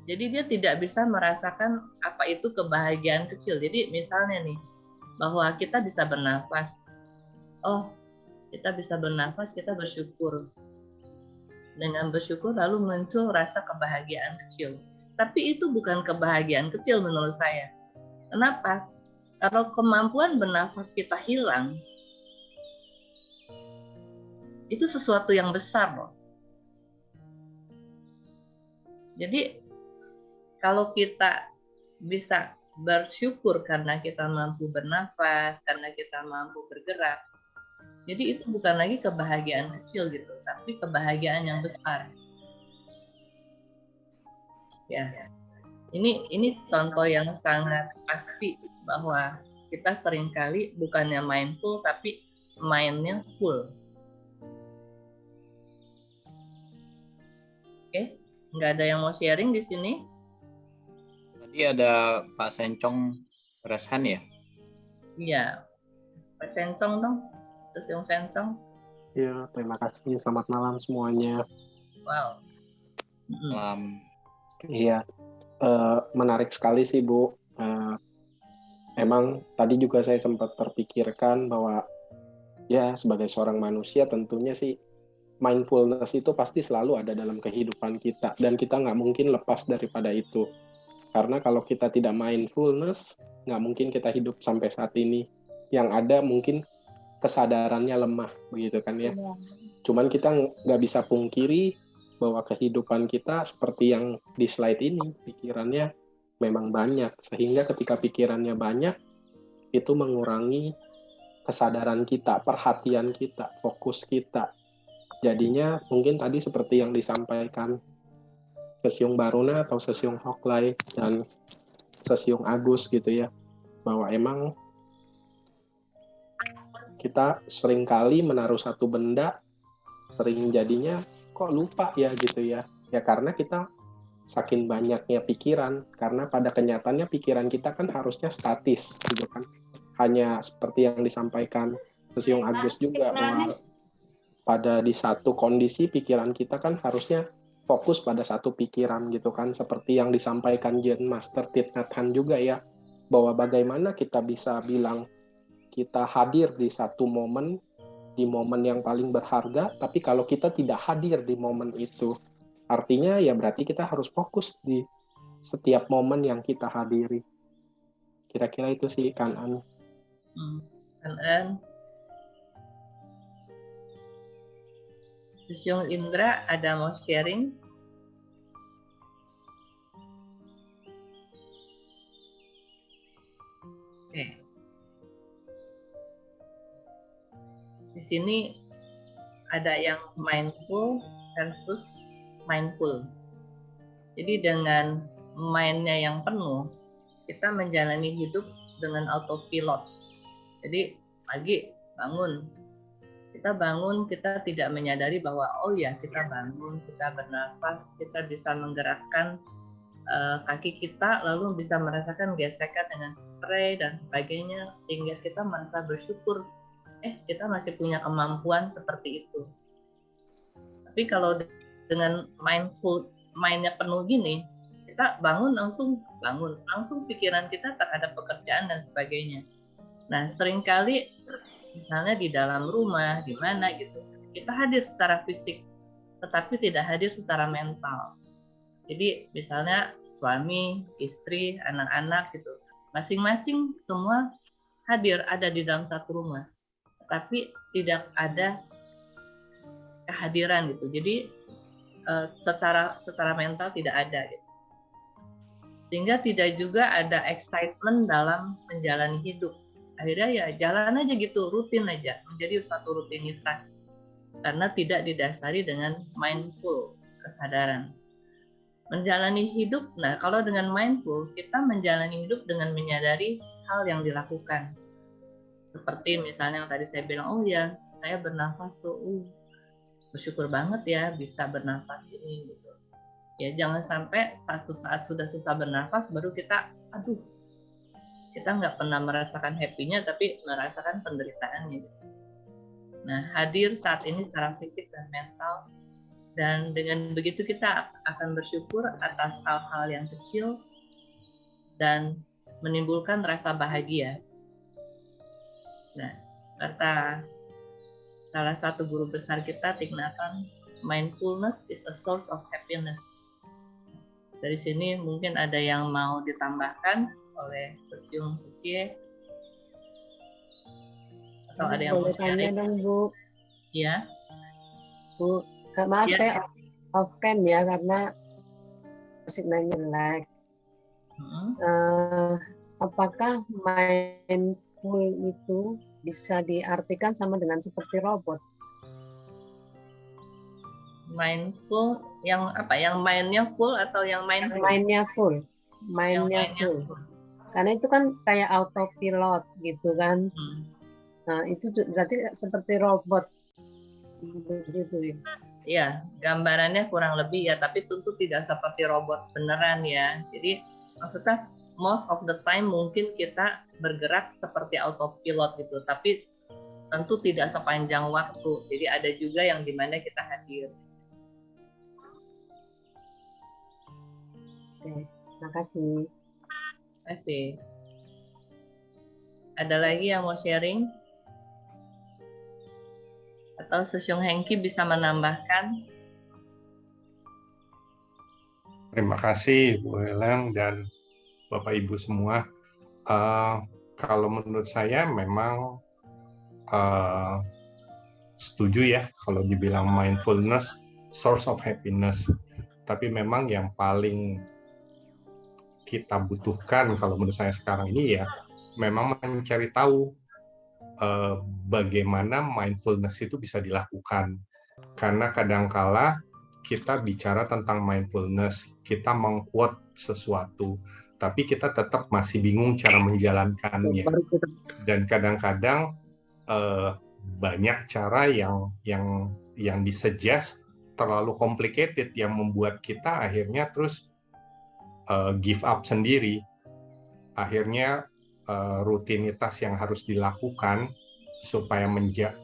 Jadi dia tidak bisa merasakan apa itu kebahagiaan kecil. Jadi misalnya nih, bahwa kita bisa bernafas. Oh, kita bisa bernafas, kita bersyukur. Dengan bersyukur lalu muncul rasa kebahagiaan kecil. Tapi itu bukan kebahagiaan kecil menurut saya. Kenapa? Kalau kemampuan bernafas kita hilang, itu sesuatu yang besar loh. Jadi kalau kita bisa bersyukur karena kita mampu bernafas, karena kita mampu bergerak, jadi itu bukan lagi kebahagiaan kecil gitu, tapi kebahagiaan yang besar. Ya, ini contoh yang sangat pasti bahwa kita seringkali bukannya mindful tapi mindnya full. Oke, nggak ada yang mau sharing di sini? Tadi ada Pak Sencong Reshan ya? Iya, Pak Sencong dong, terus yang Sencong. Ya, terima kasih. Selamat malam semuanya. Wow. Iya, menarik sekali sih Bu. Emang tadi juga saya sempat terpikirkan bahwa ya sebagai seorang manusia tentunya sih mindfulness itu pasti selalu ada dalam kehidupan kita dan kita nggak mungkin lepas daripada itu. Karena kalau kita tidak mindfulness, nggak mungkin kita hidup sampai saat ini. Yang ada mungkin kesadarannya lemah, begitu kan ya. Cuman kita nggak bisa pungkiri bahwa kehidupan kita seperti yang di slide ini, pikirannya memang banyak. Sehingga ketika pikirannya banyak, itu mengurangi kesadaran kita, perhatian kita, fokus kita. Jadinya mungkin tadi seperti yang disampaikan Sesiung Baruna atau Sesiung Hoklai dan Sesiung Agus gitu ya, bahwa emang kita seringkali menaruh satu benda, sering jadinya kok lupa ya gitu ya. Ya karena kita saking banyaknya pikiran, karena pada kenyataannya pikiran kita kan harusnya statis gitu kan. Hanya seperti yang disampaikan Sesiung Agus juga, bahwa pada di satu kondisi pikiran kita kan harusnya fokus pada satu pikiran gitu kan, seperti yang disampaikan Zen Master Thich Nhat Hanh juga ya, bahwa bagaimana kita bisa bilang kita hadir di satu momen, di momen yang paling berharga, tapi kalau kita tidak hadir di momen itu, artinya ya berarti kita harus fokus di setiap momen yang kita hadiri. Kira-kira itu sih Kan-an. Kan-an. Sesiung Indra ada mau sharing? Oke. Di sini ada yang mindful versus mindful. Jadi dengan mindnya yang penuh, kita menjalani hidup dengan autopilot. Jadi pagi bangun, kita tidak menyadari bahwa oh ya kita bangun, kita bernafas, kita bisa menggerakkan kaki kita, lalu bisa merasakan gesekan dengan spray dan sebagainya, sehingga kita merasa bersyukur kita masih punya kemampuan seperti itu. Tapi kalau dengan mindnya penuh gini, kita langsung pikiran kita terhadap pekerjaan dan sebagainya. Nah seringkali misalnya di dalam rumah, di mana gitu, kita hadir secara fisik, tetapi tidak hadir secara mental. Jadi misalnya suami, istri, anak-anak gitu, masing-masing semua hadir ada di dalam satu rumah, tapi tidak ada kehadiran gitu. Jadi secara mental tidak ada gitu. Sehingga tidak juga ada excitement dalam menjalani hidup. Akhirnya ya jalan aja gitu, rutin aja, menjadi suatu rutinitas karena tidak didasari dengan mindful, kesadaran. Menjalani hidup, nah kalau dengan mindful, kita menjalani hidup dengan menyadari hal yang dilakukan. Seperti misalnya yang tadi saya bilang, oh ya saya bernafas tuh, bersyukur banget ya bisa bernafas ini gitu. Ya jangan sampai satu saat sudah susah bernafas baru kita, kita nggak pernah merasakan happy-nya tapi merasakan penderitaannya. Nah hadir saat ini secara fisik dan mental, dan dengan begitu kita akan bersyukur atas hal-hal yang kecil dan menimbulkan rasa bahagia. Nah, kata salah satu guru besar kita, Thich Nhat Hanh, mindfulness is a source of happiness. Dari sini mungkin ada yang mau ditambahkan oleh Sesiung Sucie, atau ada yang boleh tanya dong Bu? Ya. Bu. Maaf Ya. saya off cam ya karena signalnya jelek. Apakah mindful itu bisa diartikan sama dengan seperti robot? Mindful yang apa? Yang mindnya full atau yang mindful? Mindnya full. Yang Mindnya mindnya full. full. Karena itu kan kayak autopilot gitu kan. Nah, itu berarti seperti robot begitu ya. Ya, gambarannya kurang lebih ya, tapi tentu tidak seperti robot beneran ya. Jadi maksudnya most of the time mungkin kita bergerak seperti autopilot gitu, tapi tentu tidak sepanjang waktu. Jadi ada juga yang dimana kita hadir. Oke, makasih. Terima kasih. Ada lagi yang mau sharing? Atau Sesyung Hengki bisa menambahkan? Terima kasih Bu Eleng dan Bapak Ibu semua. Kalau menurut saya memang setuju ya kalau dibilang mindfulness source of happiness. Tapi memang yang paling kita butuhkan kalau menurut saya sekarang ini ya memang mencari tahu bagaimana mindfulness itu bisa dilakukan. Karena kadangkala kita bicara tentang mindfulness, kita meng-quote sesuatu, tapi kita tetap masih bingung cara menjalankannya. Dan kadang-kadang banyak cara yang disuggest terlalu complicated yang membuat kita akhirnya terus give up sendiri. Akhirnya rutinitas yang harus dilakukan supaya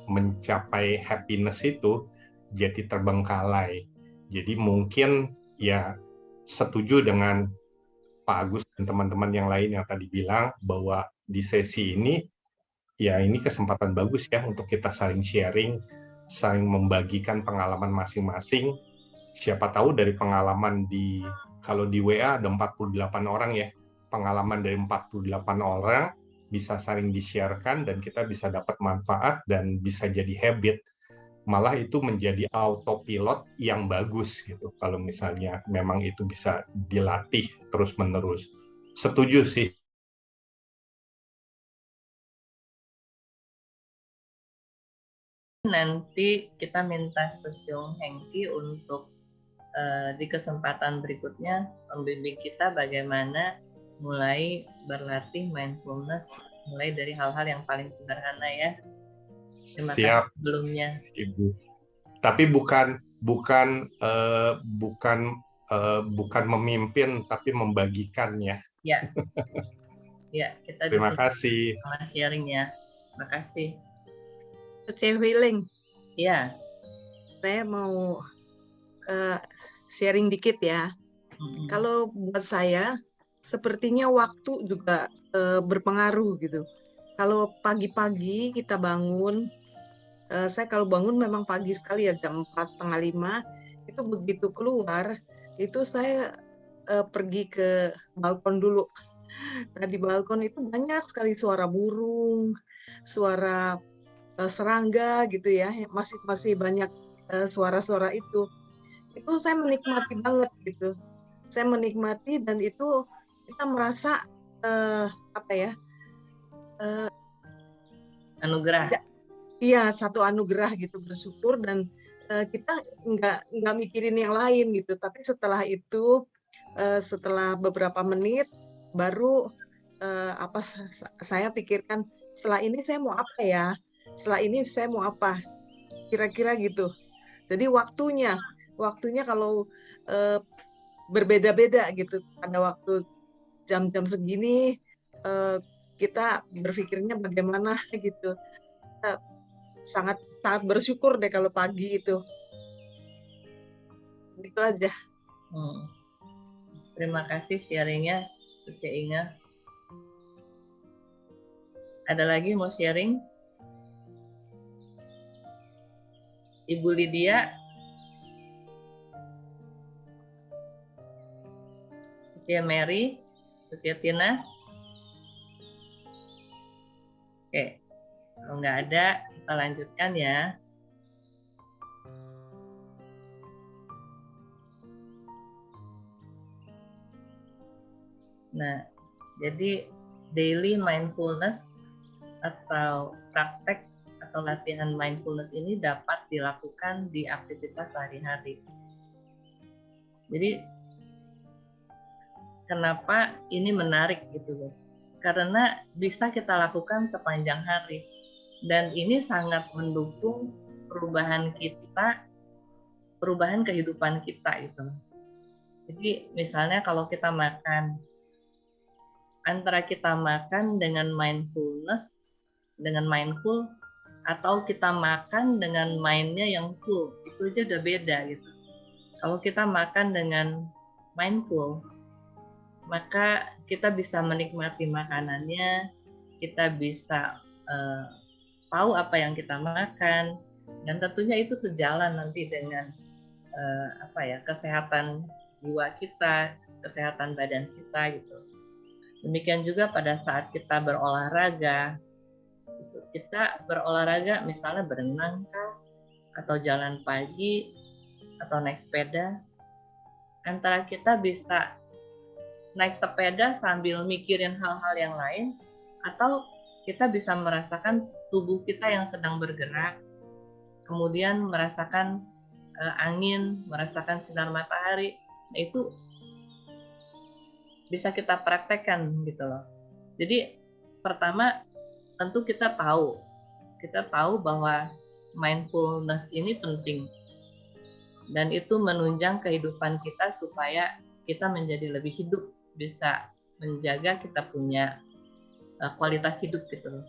mencapai happiness itu jadi terbengkalai. Jadi mungkin ya setuju dengan Pak Agus dan teman-teman yang lain yang tadi bilang bahwa di sesi ini ya ini kesempatan bagus ya untuk kita saling sharing, saling membagikan pengalaman masing-masing. Siapa tahu dari pengalaman kalau di WA ada 48 orang ya, pengalaman dari 48 orang bisa saling di-share-kan dan kita bisa dapat manfaat dan bisa jadi habit. Malah itu menjadi autopilot yang bagus gitu kalau misalnya memang itu bisa dilatih terus-menerus. Setuju sih. Nanti kita minta Sesyung Hengki untuk di kesempatan berikutnya membimbing kita bagaimana mulai berlatih mindfulness mulai dari hal-hal yang paling sederhana ya. Terima kasih sebelumnya, Ibu. Tapi bukan memimpin, tapi membagikannya. Ya, ya kita terima kasih. Sharing ya, terima kasih. Cewilling. Ya. Saya mau sharing dikit ya. Kalau buat saya, sepertinya waktu juga berpengaruh gitu. Kalau pagi-pagi kita bangun, saya kalau bangun memang pagi sekali ya, jam 4:30, itu begitu keluar, itu saya pergi ke balkon dulu. Nah di balkon itu banyak sekali suara burung, suara serangga gitu ya, masih banyak suara-suara itu saya menikmati banget gitu. Saya menikmati dan itu kita merasa anugerah. Iya, satu anugerah gitu, bersyukur dan kita nggak mikirin yang lain gitu. Tapi setelah itu setelah beberapa menit baru saya pikirkan setelah ini saya mau apa ya? Setelah ini saya mau apa? Kira-kira gitu. Jadi waktunya kalau berbeda-beda gitu. Pada waktu jam-jam segini kita berpikirnya bagaimana gitu. Kita sangat bersyukur deh kalau pagi itu. Itu aja. Terima kasih sharingnya, Cici Inga. Ada lagi mau sharing? Ibu Lydia, Cici Mary, Cici Tina. Oke, kalau nggak ada, kita lanjutkan ya. Nah, jadi daily mindfulness atau praktek atau latihan mindfulness ini dapat dilakukan di aktivitas sehari-hari. Jadi kenapa ini menarik gitu loh? Karena bisa kita lakukan sepanjang hari dan ini sangat mendukung perubahan kita, perubahan kehidupan kita itu. Jadi misalnya kalau kita makan, antara kita makan dengan mindfulness, dengan mindful, atau kita makan dengan mindnya yang full, itu aja udah beda gitu. Kalau kita makan dengan mindful, maka kita bisa menikmati makanannya, kita bisa tahu apa yang kita makan, dan tentunya itu sejalan nanti dengan kesehatan jiwa kita, kesehatan badan kita gitu. Demikian juga pada saat kita berolahraga, kita berolahraga misalnya berenang atau jalan pagi atau naik sepeda, antara kita bisa naik sepeda sambil mikirin hal-hal yang lain, atau kita bisa merasakan tubuh kita yang sedang bergerak, kemudian merasakan angin, merasakan sinar matahari. Nah, itu bisa kita praktekkan gitu loh. Jadi pertama tentu kita tahu bahwa mindfulness ini penting dan itu menunjang kehidupan kita supaya kita menjadi lebih hidup, bisa menjaga kita punya kualitas hidup gitu loh.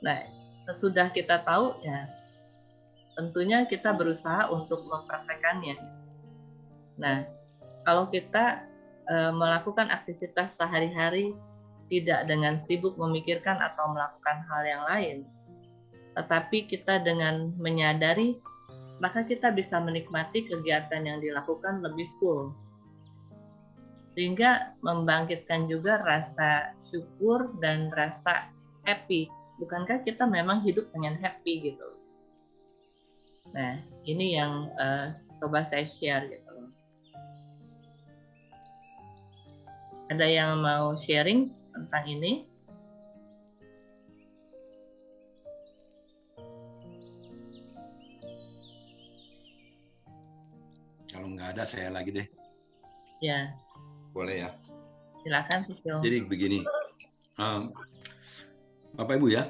Nah, sesudah kita tahu ya tentunya kita berusaha untuk mempraktekannya. Nah, kalau kita melakukan aktivitas sehari-hari tidak dengan sibuk memikirkan atau melakukan hal yang lain, tetapi kita dengan menyadari, maka kita bisa menikmati kegiatan yang dilakukan lebih full. Sehingga membangkitkan juga rasa syukur dan rasa happy. Bukankah kita memang hidup dengan happy gitu? Nah, ini yang coba saya share gitu. Ada yang mau sharing tentang ini? Kalau nggak ada, saya lagi deh. Ya. Boleh ya? Silakan, Sisil. Jadi begini, Bapak Ibu ya,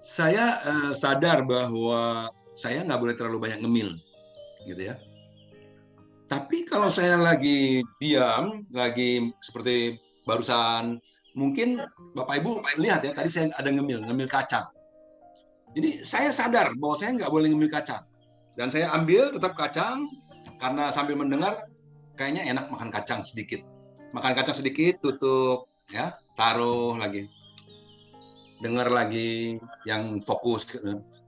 saya sadar bahwa saya nggak boleh terlalu banyak ngemil, gitu ya. Tapi kalau saya lagi diam, lagi seperti barusan, mungkin Bapak Ibu lihat ya, tadi saya ada ngemil kacang. Jadi saya sadar bahwa saya nggak boleh ngemil kacang. Dan saya ambil tetap kacang, karena sambil mendengar, kayaknya enak makan kacang sedikit. Makan kacang sedikit, tutup, ya, taruh lagi. Dengar lagi yang fokus.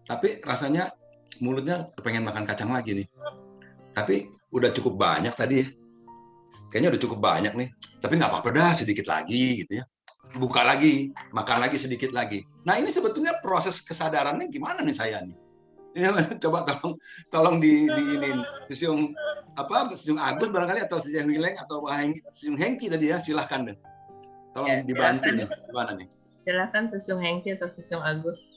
Tapi rasanya mulutnya kepengen makan kacang lagi nih. Tapi udah cukup banyak tadi ya. Kayaknya udah cukup banyak nih. Tapi nggak apa-apa dah, sedikit lagi gitu ya. Buka lagi, makan lagi sedikit lagi. Nah ini sebetulnya proses kesadarannya gimana nih saya nih? Ya, coba tolong di ini Siung Agus barangkali atau Siung Wileng atau Siung Hengki tadi ya, silahkan deh. Tolong ya, dibantu nih, gimana nih? Silahkan Siung Hengki atau Siung Agus.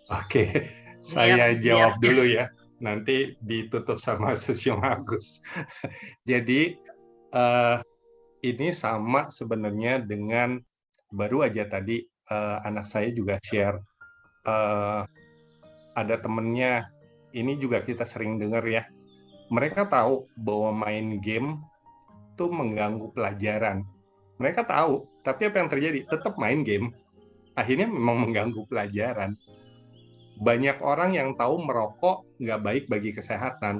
Oke, saya jawab dulu ya. Nanti ditutup sama Siung Agus. Jadi ini sama sebenarnya dengan baru aja tadi anak saya juga share. Ada temennya, ini juga kita sering dengar ya, mereka tahu bahwa main game itu mengganggu pelajaran. Mereka tahu, tapi apa yang terjadi? Tetap main game. Akhirnya memang mengganggu pelajaran. Banyak orang yang tahu merokok nggak baik bagi kesehatan.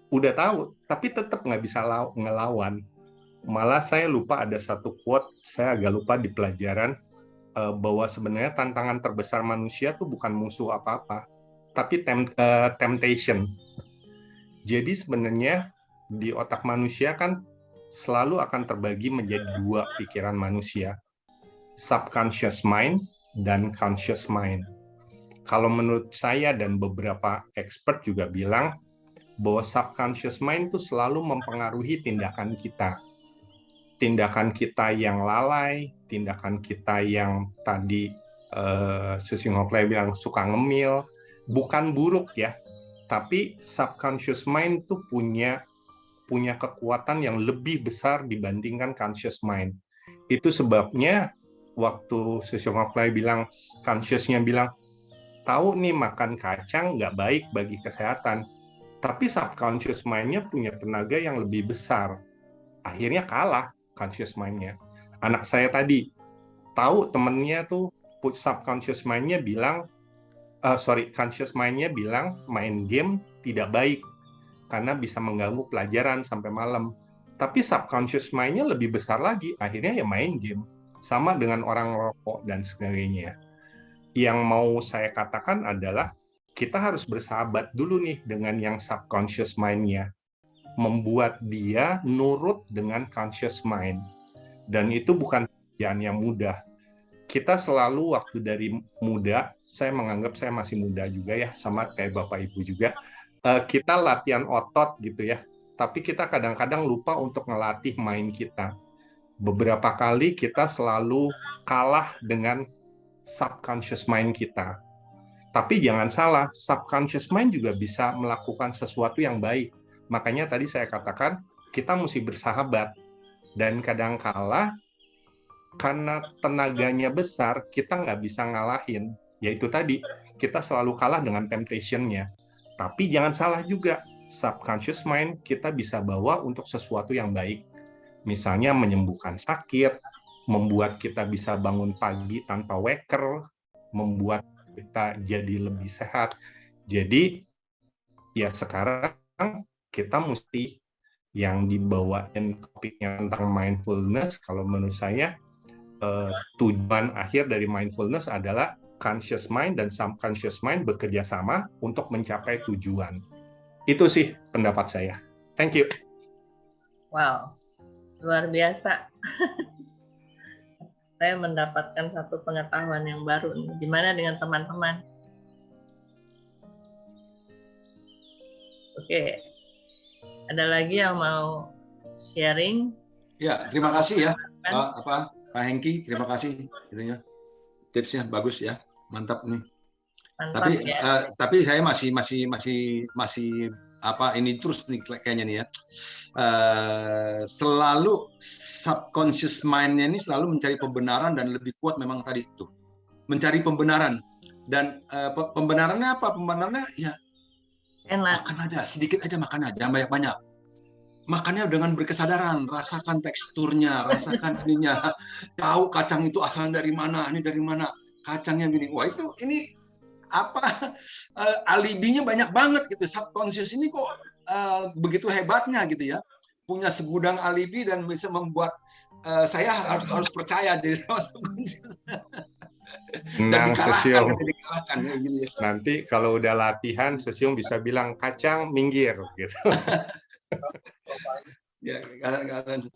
Udah tahu, tapi tetap nggak bisa ngelawan. Malah saya lupa ada satu quote, saya agak lupa di pelajaran, bahwa sebenarnya tantangan terbesar manusia itu bukan musuh apa-apa, tapi temptation. Jadi sebenarnya di otak manusia kan selalu akan terbagi menjadi dua pikiran manusia, subconscious mind dan conscious mind. Kalau menurut saya dan beberapa expert juga bilang bahwa subconscious mind itu selalu mempengaruhi tindakan kita. tindakan kita yang lalai, tindakan kita yang tadi Sesung Hokley bilang suka ngemil, bukan buruk ya, tapi subconscious mind tuh punya kekuatan yang lebih besar dibandingkan conscious mind. Itu sebabnya waktu Sesung Hokley bilang, consciousnya bilang, tahu nih makan kacang nggak baik bagi kesehatan, tapi subconscious mind-nya punya tenaga yang lebih besar. Akhirnya kalah conscious mind-nya. Anak saya tadi tahu temennya tuh subconscious mind-nya bilang, conscious mind-nya bilang main game tidak baik karena bisa mengganggu pelajaran sampai malam. Tapi subconscious mind-nya lebih besar lagi, akhirnya ya main game. Sama dengan orang rokok dan sebagainya. Yang mau saya katakan adalah kita harus bersahabat dulu nih dengan yang subconscious mind-nya. Membuat dia nurut dengan conscious mind. Dan itu bukan pekerjaan yang mudah. Kita selalu waktu dari muda, saya menganggap saya masih muda juga ya, sama kayak Bapak Ibu juga, kita latihan otot gitu ya, tapi kita kadang-kadang lupa untuk ngelatih mind kita. Beberapa kali kita selalu kalah dengan subconscious mind kita. Tapi jangan salah, subconscious mind juga bisa melakukan sesuatu yang baik. Makanya tadi saya katakan, kita mesti bersahabat. Dan kadang-kala, karena tenaganya besar, kita nggak bisa ngalahin. Yaitu tadi, kita selalu kalah dengan temptation-nya. Tapi jangan salah juga, subconscious mind kita bisa bawa untuk sesuatu yang baik. Misalnya menyembuhkan sakit, membuat kita bisa bangun pagi tanpa weker, membuat kita jadi lebih sehat. Jadi, ya sekarang kita mesti yang dibawain topiknya tentang mindfulness, kalau menurut saya, tujuan akhir dari mindfulness adalah conscious mind dan subconscious mind bekerja sama untuk mencapai tujuan. Itu sih pendapat saya. Thank you. Wow, luar biasa. Saya mendapatkan satu pengetahuan yang baru. Gimana dengan teman-teman? Oke, ada lagi yang mau sharing? Ya, terima kasih ya, Pak Hengki. Terima kasih, tipsnya bagus ya, mantap nih. Mantap, tapi saya masih ini terus nih kayaknya nih ya. Selalu subconscious mind-nya ini selalu mencari pembenaran dan lebih kuat memang tadi itu. Mencari pembenaran. Dan pembenarannya apa? Pembenarannya ya enak. Makan aja, sedikit aja makan aja, banyak-banyak. Makannya dengan berkesadaran, rasakan teksturnya, rasakan ininya. Tahu kacang itu asal dari mana, ini dari mana. Kacangnya gini. Wah, ini alibinya banyak banget gitu. Subconscious ini kok begitu hebatnya gitu ya, punya segudang alibi dan bisa membuat saya harus percaya diri sama subconscious. Dan dikalahkan gitu ya. Nanti kalau udah latihan, Sesiung bisa bilang kacang minggir gitu. Ya, kadang-kadang.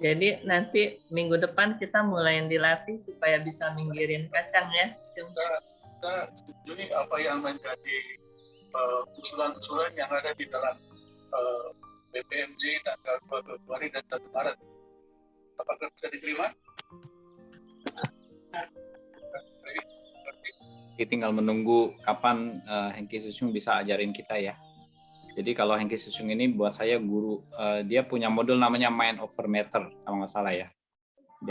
Jadi nanti minggu depan kita mulai dilatih supaya bisa minggirin kacang ya. Kita setujui apa yang menjadi usulan-usulan yang ada di dalam BPMJ tanggal 2 Februari dan 1 Maret. Apakah bisa diterima? Kita tinggal menunggu kapan Hengki Sesung bisa ajarin kita ya. Jadi kalau Hengki Sesung ini buat saya guru, dia punya modul namanya Mind Over Matter, kalau nggak salah ya.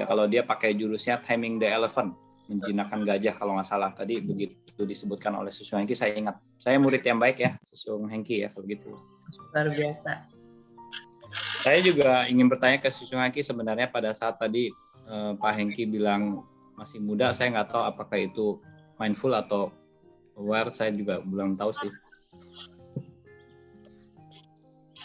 Kalau dia pakai jurusnya Taming the Elephant, menjinakkan gajah kalau nggak salah. Tadi begitu disebutkan oleh Sesung Hengki, saya ingat. Saya murid yang baik ya, Sesung Hengki ya, kalau gitu. Luar biasa. Saya juga ingin bertanya ke Sesung Hengki, sebenarnya pada saat tadi Pak Hengki bilang masih muda, saya nggak tahu apakah itu mindful atau aware, saya juga belum tahu sih.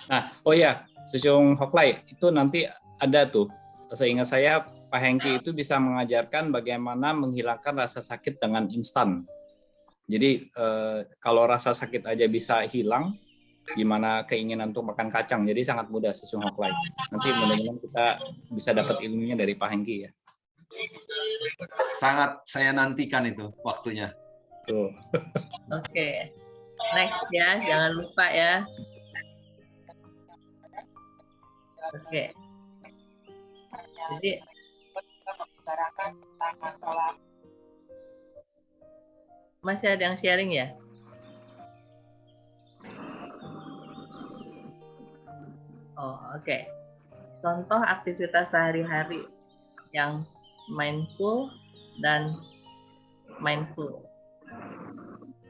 Nah, oh ya, Sesung Hokley itu nanti ada tuh, seingat saya Pak Hengki itu bisa mengajarkan bagaimana menghilangkan rasa sakit dengan instan. Jadi kalau rasa sakit aja bisa hilang, gimana keinginan untuk makan kacang? Jadi sangat mudah Sesung Hokley. Nanti mudah-mudahan kita bisa dapat ilmunya dari Pak Hengki ya. Sangat saya nantikan itu waktunya. Tuh. Oke. Next ya, jangan lupa ya. Oke. Jadi membicarakan tentang masalah. Masih ada yang sharing ya? Oh, oke. Contoh aktivitas sehari-hari yang mindful dan mindful.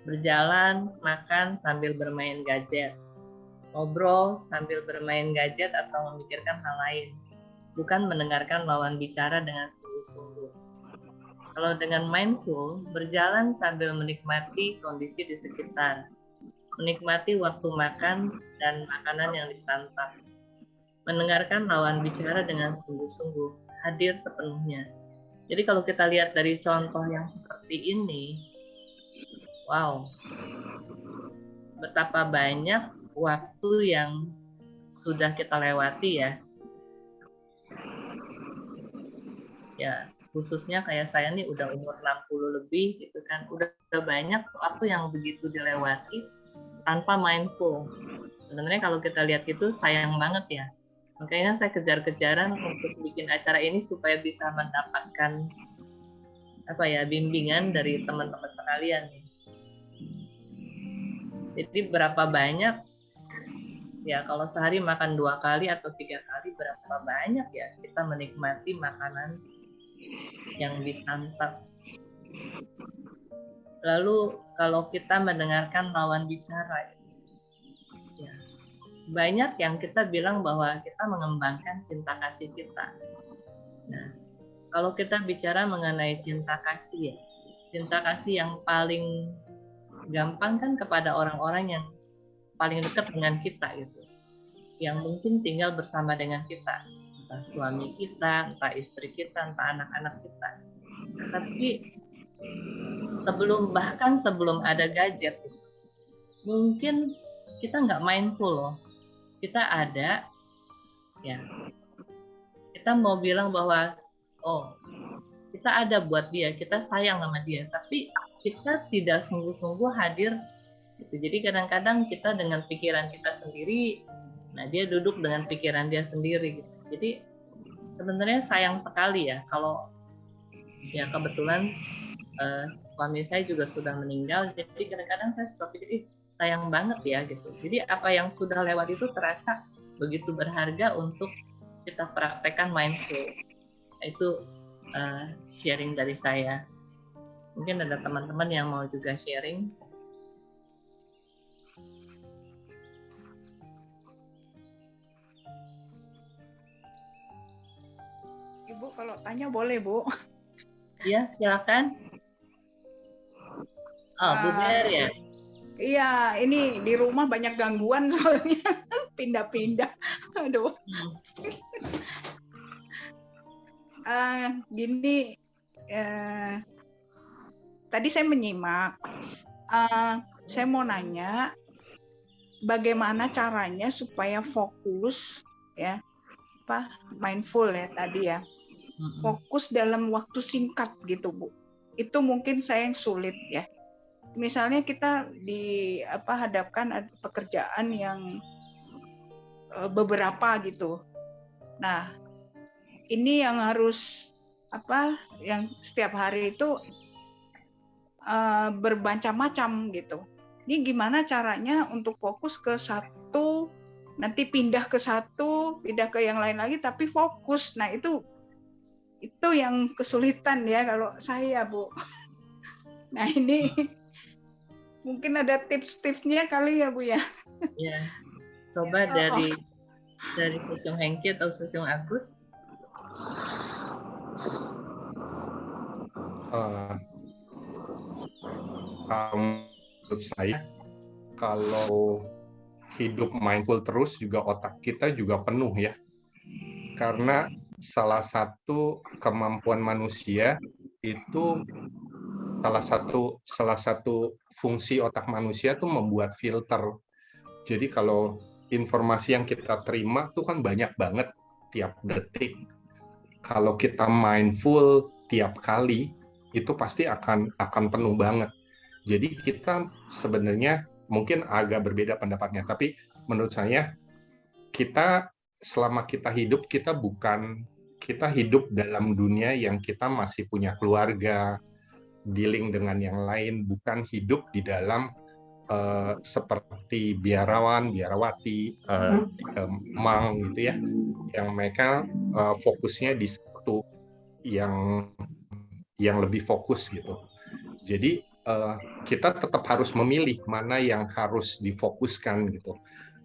Berjalan, makan sambil bermain gadget. Ngobrol sambil bermain gadget atau memikirkan hal lain. Bukan mendengarkan lawan bicara dengan sungguh-sungguh. Kalau dengan mindful, berjalan sambil menikmati kondisi di sekitar. Menikmati waktu makan dan makanan yang disantap. Mendengarkan lawan bicara dengan sungguh-sungguh, hadir sepenuhnya. Jadi kalau kita lihat dari contoh yang seperti ini, wow, betapa banyak waktu yang sudah kita lewati ya. Ya, khususnya kayak saya nih udah umur 60 lebih gitu kan, udah banyak waktu yang begitu dilewati tanpa mindful. Sebenarnya kalau kita lihat itu sayang banget ya. Makanya saya kejar-kejaran untuk bikin acara ini supaya bisa mendapatkan bimbingan dari teman-teman sekalian. Jadi berapa banyak ya kalau sehari makan 2 kali atau 3 kali, berapa banyak ya kita menikmati makanan yang disantap. Lalu kalau kita mendengarkan lawan bicara, ya, banyak yang kita bilang bahwa kita mengembangkan cinta kasih kita. Nah, kalau kita bicara mengenai cinta kasih ya, cinta kasih yang paling gampang kan kepada orang-orang yang paling dekat dengan kita gitu, yang mungkin tinggal bersama dengan kita, entah suami kita, entah istri kita, entah anak-anak kita. Tapi sebelum ada gadget, mungkin kita nggak mindful loh. Kita ada, ya, kita mau bilang bahwa, oh, kita ada buat dia, kita sayang sama dia, tapi kita tidak sungguh-sungguh hadir. Gitu. Jadi kadang-kadang kita dengan pikiran kita sendiri, nah dia duduk dengan pikiran dia sendiri. Gitu. Jadi sebenarnya sayang sekali ya, kalau ya kebetulan suami saya juga sudah meninggal, jadi kadang-kadang saya suka pikir, sayang banget ya gitu. Jadi apa yang sudah lewat itu terasa begitu berharga untuk kita praktekkan mindful. Itu sharing dari saya. Mungkin ada teman-teman yang mau juga sharing. Ibu kalau tanya boleh, Bu? Iya, silakan. Oh, Bu Ber ya? Iya, ini di rumah banyak gangguan soalnya pindah-pindah. Aduh. Gini, tadi saya menyimak. Saya mau nanya, bagaimana caranya supaya fokus, ya, mindful ya tadi ya, fokus dalam waktu singkat gitu, Bu. Itu mungkin saya yang sulit ya. Misalnya kita hadapkan ada pekerjaan yang beberapa gitu. Nah, ini yang harus yang setiap hari itu bermacam-macam gitu. Ini gimana caranya untuk fokus ke satu, nanti pindah ke satu, pindah ke yang lain lagi, tapi fokus. Nah, itu yang kesulitan ya kalau saya, Bu. Nah, ini mungkin ada tips-tipsnya kali ya, Bu ya. Ya, coba dari Sesiung Hengki atau Sesiung Agus. Menurut saya, kalau hidup mindful terus juga otak kita juga penuh ya. Karena salah satu kemampuan manusia itu salah satu fungsi otak manusia tuh membuat filter. Jadi kalau informasi yang kita terima tuh kan banyak banget tiap detik. Kalau kita mindful tiap kali itu pasti akan penuh banget. Jadi kita sebenarnya mungkin agak berbeda pendapatnya, tapi menurut saya kita selama kita hidup, kita hidup dalam dunia yang kita masih punya keluarga, dealing dengan yang lain, bukan hidup di dalam seperti biarawan, biarawati, monk gitu ya, yang mereka fokusnya di satu yang lebih fokus gitu. Jadi kita tetap harus memilih mana yang harus difokuskan gitu.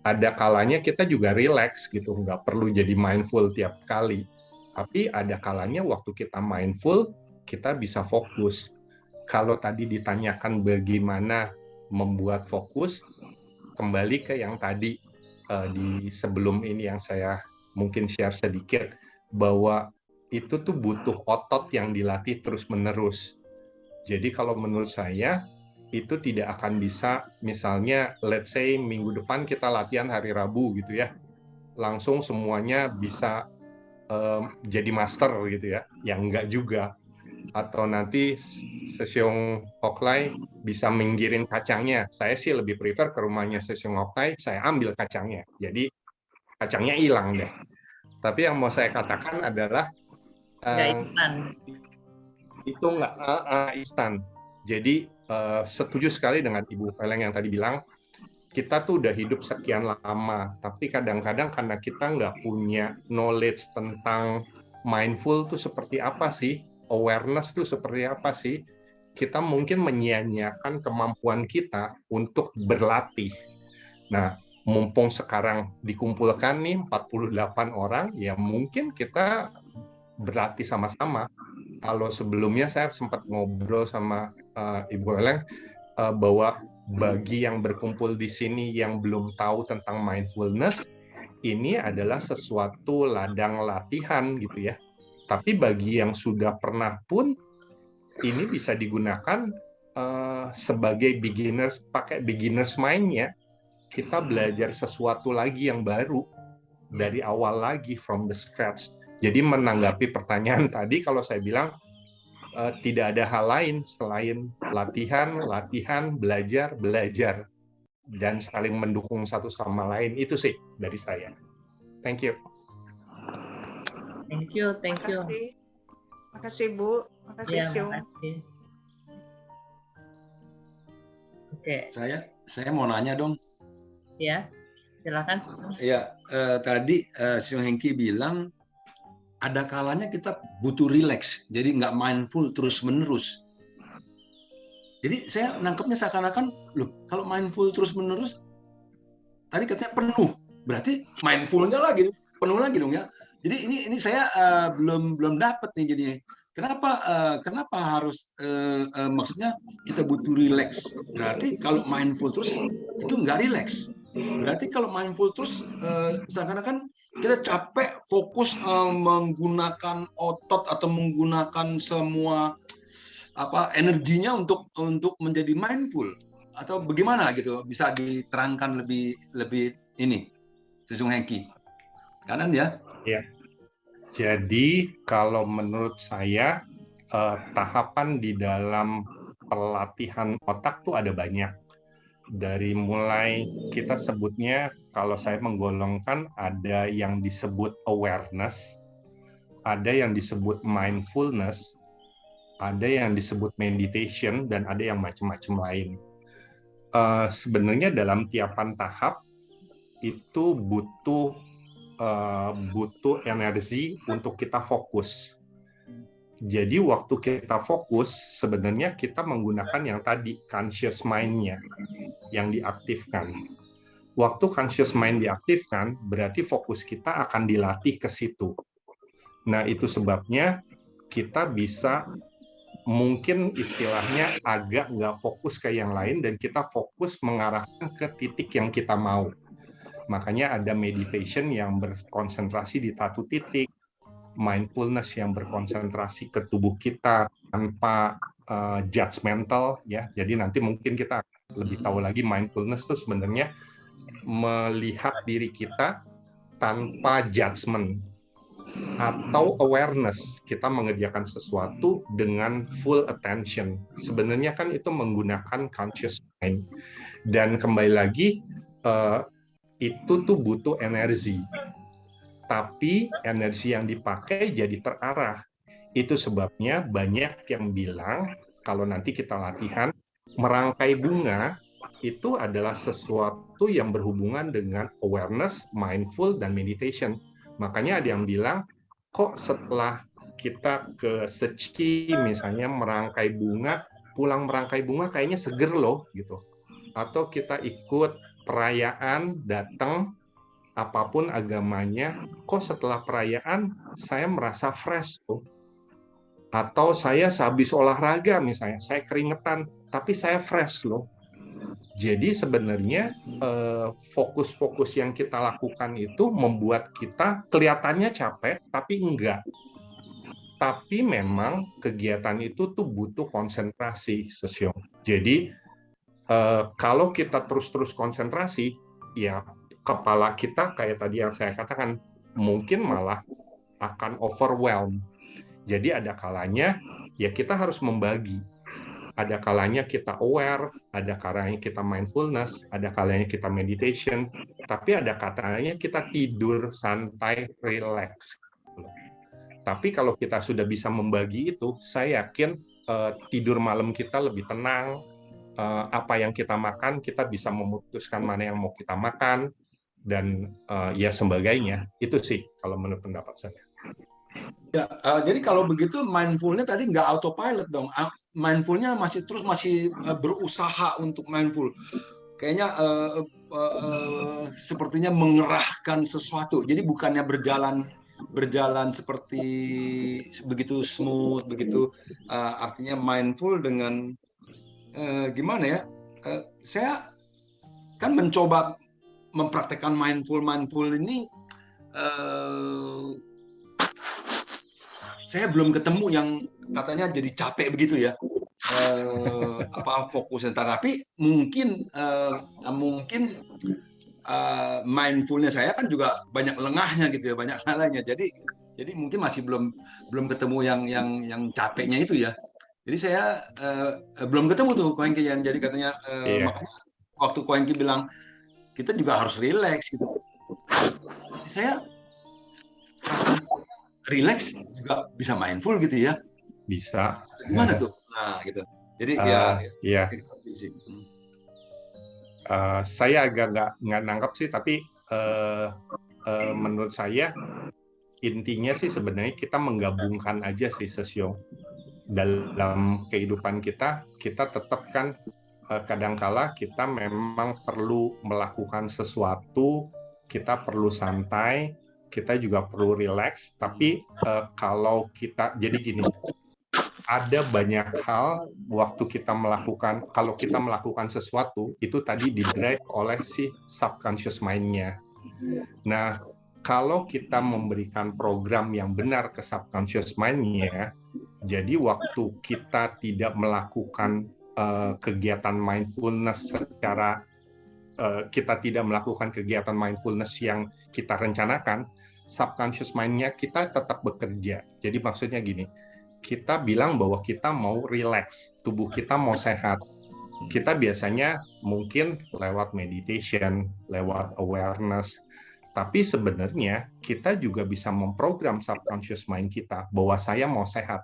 Ada kalanya kita juga relax gitu, nggak perlu jadi mindful tiap kali. Tapi ada kalanya waktu kita mindful, kita bisa fokus. Kalau tadi ditanyakan bagaimana membuat fokus, kembali ke yang tadi di sebelum ini yang saya mungkin share sedikit, bahwa itu tuh butuh otot yang dilatih terus-menerus. Jadi kalau menurut saya, itu tidak akan bisa, misalnya let's say minggu depan kita latihan hari Rabu gitu ya, langsung semuanya bisa jadi master gitu ya, yang enggak juga. Atau nanti Seseong Hoklai bisa minggirin kacangnya. Saya sih lebih prefer ke rumahnya Seseong Hoklai, saya ambil kacangnya. Jadi kacangnya hilang deh. Tapi yang mau saya katakan adalah instan. Itu nggak instan. Jadi setuju sekali dengan Ibu Feleng yang tadi bilang, kita tuh udah hidup sekian lama, tapi kadang-kadang karena kita nggak punya knowledge tentang mindful tuh seperti apa sih, awareness tuh seperti apa sih, kita mungkin menyia-nyiakan kemampuan kita untuk berlatih. Nah, mumpung sekarang dikumpulkan nih 48 orang, ya mungkin kita berlatih sama-sama. Kalau sebelumnya saya sempat ngobrol sama Ibu Eleng bahwa bagi yang berkumpul di sini yang belum tahu tentang mindfulness, ini adalah sesuatu ladang latihan gitu ya. Tapi bagi yang sudah pernah pun, ini bisa digunakan sebagai beginners, pakai beginners mind-nya, kita belajar sesuatu lagi yang baru, dari awal lagi, from the scratch. Jadi menanggapi pertanyaan tadi, kalau saya bilang, tidak ada hal lain selain latihan, belajar, dan saling mendukung satu sama lain. Itu sih dari saya. Thank you. Thank you. Makasih Bu. Makasih Syung. Oke. Saya mau nanya dong. Ya, silakan. Ya, tadi Syung Hengki bilang ada kalanya kita butuh relax, jadi nggak mindful terus-menerus. Jadi saya nangkepnya seakan-akan, loh, kalau mindful terus-menerus, tadi katanya penuh, berarti mindfulnya lagi, penuh lagi dong ya. Jadi ini saya belum dapat nih jadinya. Kenapa harus maksudnya kita butuh relax? Berarti kalau mindful terus itu nggak relax. Berarti kalau mindful terus seakan-akan kita capek fokus menggunakan otot atau menggunakan semua energinya untuk menjadi mindful, atau bagaimana gitu, bisa diterangkan lebih ini Seseong Hengki kanan ya. Ya. Jadi kalau menurut saya tahapan di dalam pelatihan otak tuh ada banyak. Dari mulai kita sebutnya, kalau saya menggolongkan, ada yang disebut awareness, ada yang disebut mindfulness, ada yang disebut meditation, dan ada yang macam-macam lain. Sebenarnya dalam tiapan tahap itu butuh energi untuk kita fokus. Jadi waktu kita fokus, sebenarnya kita menggunakan yang tadi, conscious mind-nya yang diaktifkan. Waktu conscious mind diaktifkan, berarti fokus kita akan dilatih ke situ. Nah, itu sebabnya kita bisa mungkin istilahnya agak nggak fokus ke yang lain, dan kita fokus mengarahkan ke titik yang kita mau. Makanya ada meditation yang berkonsentrasi di satu titik, mindfulness yang berkonsentrasi ke tubuh kita tanpa judgmental ya. Jadi nanti mungkin kita lebih tahu lagi, mindfulness itu sebenarnya melihat diri kita tanpa judgment, atau awareness, kita mengerjakan sesuatu dengan full attention. Sebenarnya kan itu menggunakan conscious mind. Dan kembali lagi, itu tuh butuh energi. tapi energi yang dipakai jadi terarah. Itu sebabnya banyak yang bilang kalau nanti kita latihan merangkai bunga itu adalah sesuatu yang berhubungan dengan awareness, mindful, dan meditation. Makanya ada yang bilang, kok setelah kita ke Seci misalnya merangkai bunga, pulang merangkai bunga kayaknya seger loh gitu. Atau kita ikut perayaan, datang apapun agamanya, kok setelah perayaan saya merasa fresh loh. Atau saya sehabis olahraga misalnya, saya keringetan, tapi saya fresh loh. Jadi sebenarnya fokus-fokus yang kita lakukan itu membuat kita kelihatannya capek, tapi enggak. Tapi memang kegiatan itu tuh butuh konsentrasi, Sesyong. Jadi kalau kita terus-terus konsentrasi, ya kepala kita kayak tadi yang saya katakan, mungkin malah akan overwhelm. Jadi ada kalanya ya kita harus membagi. Ada kalanya kita aware, ada kalanya kita mindfulness, ada kalanya kita meditation, tapi ada kalanya kita tidur santai, relax. Tapi kalau kita sudah bisa membagi itu, saya yakin tidur malam kita lebih tenang, apa yang kita makan, kita bisa memutuskan mana yang mau kita makan, dan ya sebagainya. Itu sih kalau menurut pendapat saya. Ya, jadi kalau begitu mindfulnya tadi nggak autopilot dong. Mindfulnya masih berusaha untuk mindful. Kayaknya sepertinya mengerahkan sesuatu. Jadi bukannya berjalan seperti begitu smooth, begitu artinya mindful dengan gimana ya? Saya kan mencoba mempraktekkan mindful ini. Saya belum ketemu yang katanya jadi capek begitu ya, fokusnya. Tapi mungkin mindfulnya saya kan juga banyak lengahnya gitu ya, banyak halanya. Jadi mungkin masih belum ketemu yang capeknya itu ya. Jadi saya belum ketemu tuh Koengki yang jadi katanya makanya waktu Koengki bilang kita juga harus relax gitu. Jadi saya relax juga bisa mindful gitu ya? Bisa. Gimana tuh? Nah, gitu. Jadi ya. Saya agak nggak nangkep sih, tapi menurut saya intinya sih sebenarnya kita menggabungkan aja sih, Sesyong. Dalam kehidupan kita tetap kan kadangkala kita memang perlu melakukan sesuatu, kita perlu santai, kita juga perlu relax, tapi kalau kita, jadi gini, ada banyak hal waktu kita melakukan, kalau kita melakukan sesuatu, itu tadi di-drive oleh si subconscious mind-nya. Nah, kalau kita memberikan program yang benar ke subconscious mind-nya, jadi waktu kita tidak melakukan kegiatan mindfulness secara, kita tidak melakukan kegiatan mindfulness yang kita rencanakan, subconscious mind-nya kita tetap bekerja. Jadi maksudnya gini, kita bilang bahwa kita mau relax, tubuh kita mau sehat. Kita biasanya mungkin lewat meditation, lewat awareness, tapi sebenarnya kita juga bisa memprogram subconscious mind kita bahwa saya mau sehat.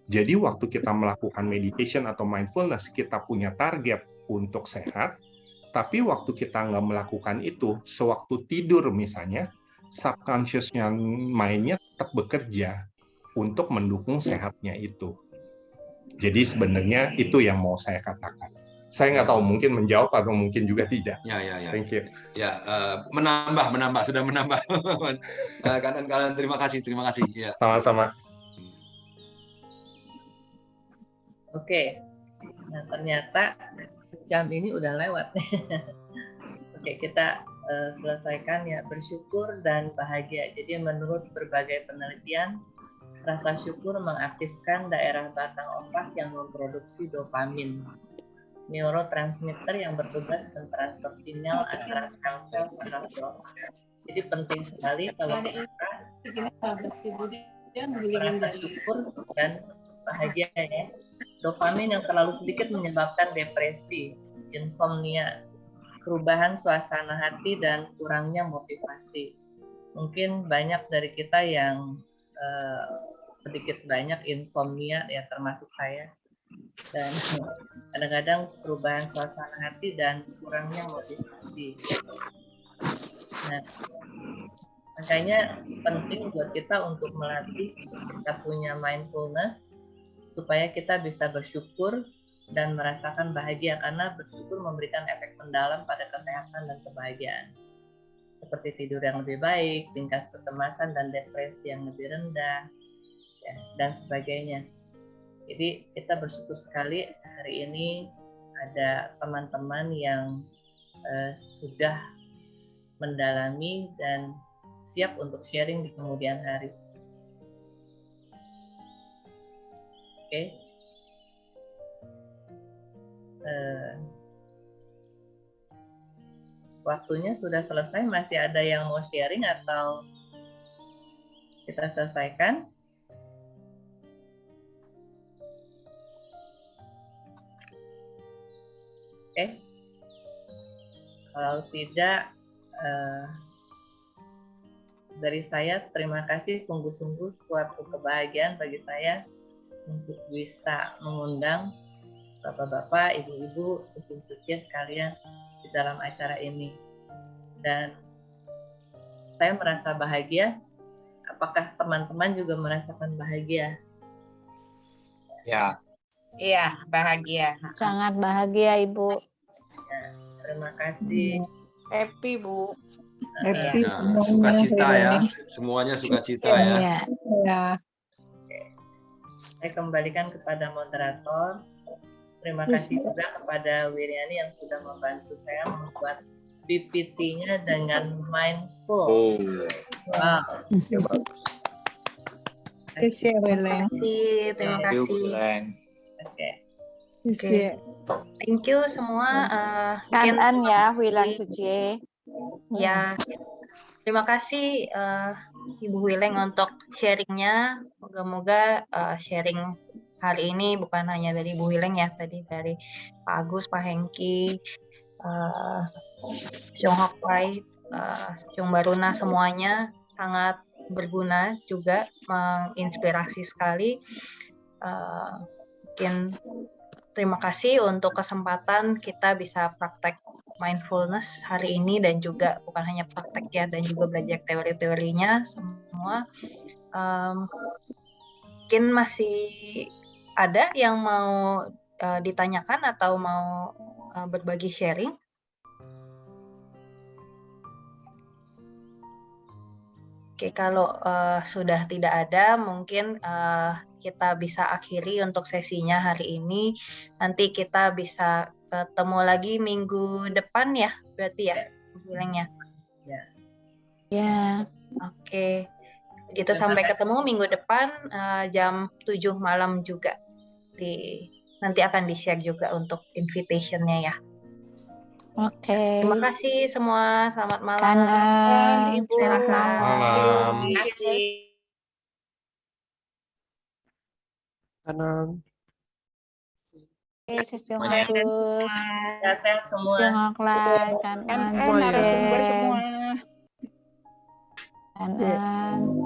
Jadi waktu kita melakukan meditation atau mindfulness, kita punya target untuk sehat, tapi waktu kita nggak melakukan itu, sewaktu tidur misalnya, subconscious mind-nya tetap bekerja untuk mendukung sehatnya itu. Jadi sebenarnya itu yang mau saya katakan. Saya nggak tahu, mungkin menjawab atau mungkin juga tidak. Ya. Thank you. Ya, menambah, sudah menambah. Kalian terima kasih. Ya. Sama-sama. Oke. Nah, ternyata sejam ini udah lewat. Oke, kita selesaikan ya, bersyukur dan bahagia. Jadi menurut berbagai penelitian, rasa syukur mengaktifkan daerah batang otak yang memproduksi dopamin, neurotransmitter yang bertugas mentransfer sinyal antara sel-sel saraf otak. Jadi penting sekali kalau kita merasa syukur dan bahagia ya. Dopamin yang terlalu sedikit menyebabkan depresi, insomnia, perubahan suasana hati, dan kurangnya motivasi. mungkin banyak dari kita yang sedikit banyak insomnia ya, termasuk saya, dan kadang-kadang perubahan suasana hati dan kurangnya motivasi. Nah, makanya penting buat kita untuk melatih kita punya mindfulness supaya kita bisa bersyukur dan merasakan bahagia, karena bersyukur memberikan efek mendalam pada kesehatan dan kebahagiaan, seperti tidur yang lebih baik, tingkat kecemasan dan depresi yang lebih rendah, ya, dan sebagainya. Jadi kita bersyukur sekali hari ini ada teman-teman yang sudah mendalami dan siap untuk sharing di kemudian hari. Oke. Waktunya sudah selesai, masih ada yang mau sharing atau kita selesaikan? Oke. Kalau tidak, dari saya terima kasih, sungguh-sungguh suatu kebahagiaan bagi saya untuk bisa mengundang Bapak-bapak, Ibu-ibu, sesuai sekalian di dalam acara ini. Dan saya merasa bahagia. Apakah teman-teman juga merasakan bahagia? Ya. Iya, bahagia. Sangat bahagia, Ibu. Ya, terima kasih. Happy, Bu. Ya, sukacita ya, semuanya sukacita ya. Ya. Saya kembalikan kepada moderator. Terima kasih juga kepada Wiriani yang sudah membantu saya membuat PPT-nya dengan mindful. Wow. Ya, bagus. Terima kasih. Terima kasih. Oke. Thank you semua. Kanan ya, Wilan Suci. Ya, terima kasih Ibu Wileng untuk sharingnya. Moga-moga sharing hari ini bukan hanya dari Ibu Wileng ya, tadi dari Pak Agus, Pak Hengki, Syong Hok Pai, Syong Baruna, semuanya sangat berguna juga, menginspirasi sekali. Mungkin terima kasih untuk kesempatan kita bisa praktek mindfulness hari ini, dan juga bukan hanya praktek ya, dan juga belajar teori-teorinya semua. Mungkin masih ada yang mau ditanyakan atau mau berbagi sharing? Oke, kalau sudah tidak ada, mungkin kita bisa akhiri untuk sesinya hari ini. Nanti kita bisa ketemu lagi minggu depan ya, berarti ya, bilangnya. Ya. Ya. Oke. Gitu, sampai ketemu minggu depan jam 7 malam juga. Nanti akan di-share juga untuk invitation-nya ya. Oke. Terima kasih semua. Selamat malam. Kanan. Selamat malam. Terima kasih. Kanan. Oke, Syong Agus. Sehat-sehat semua. Syong Hok Lai, Kanan. Narasumber semua. Kanan.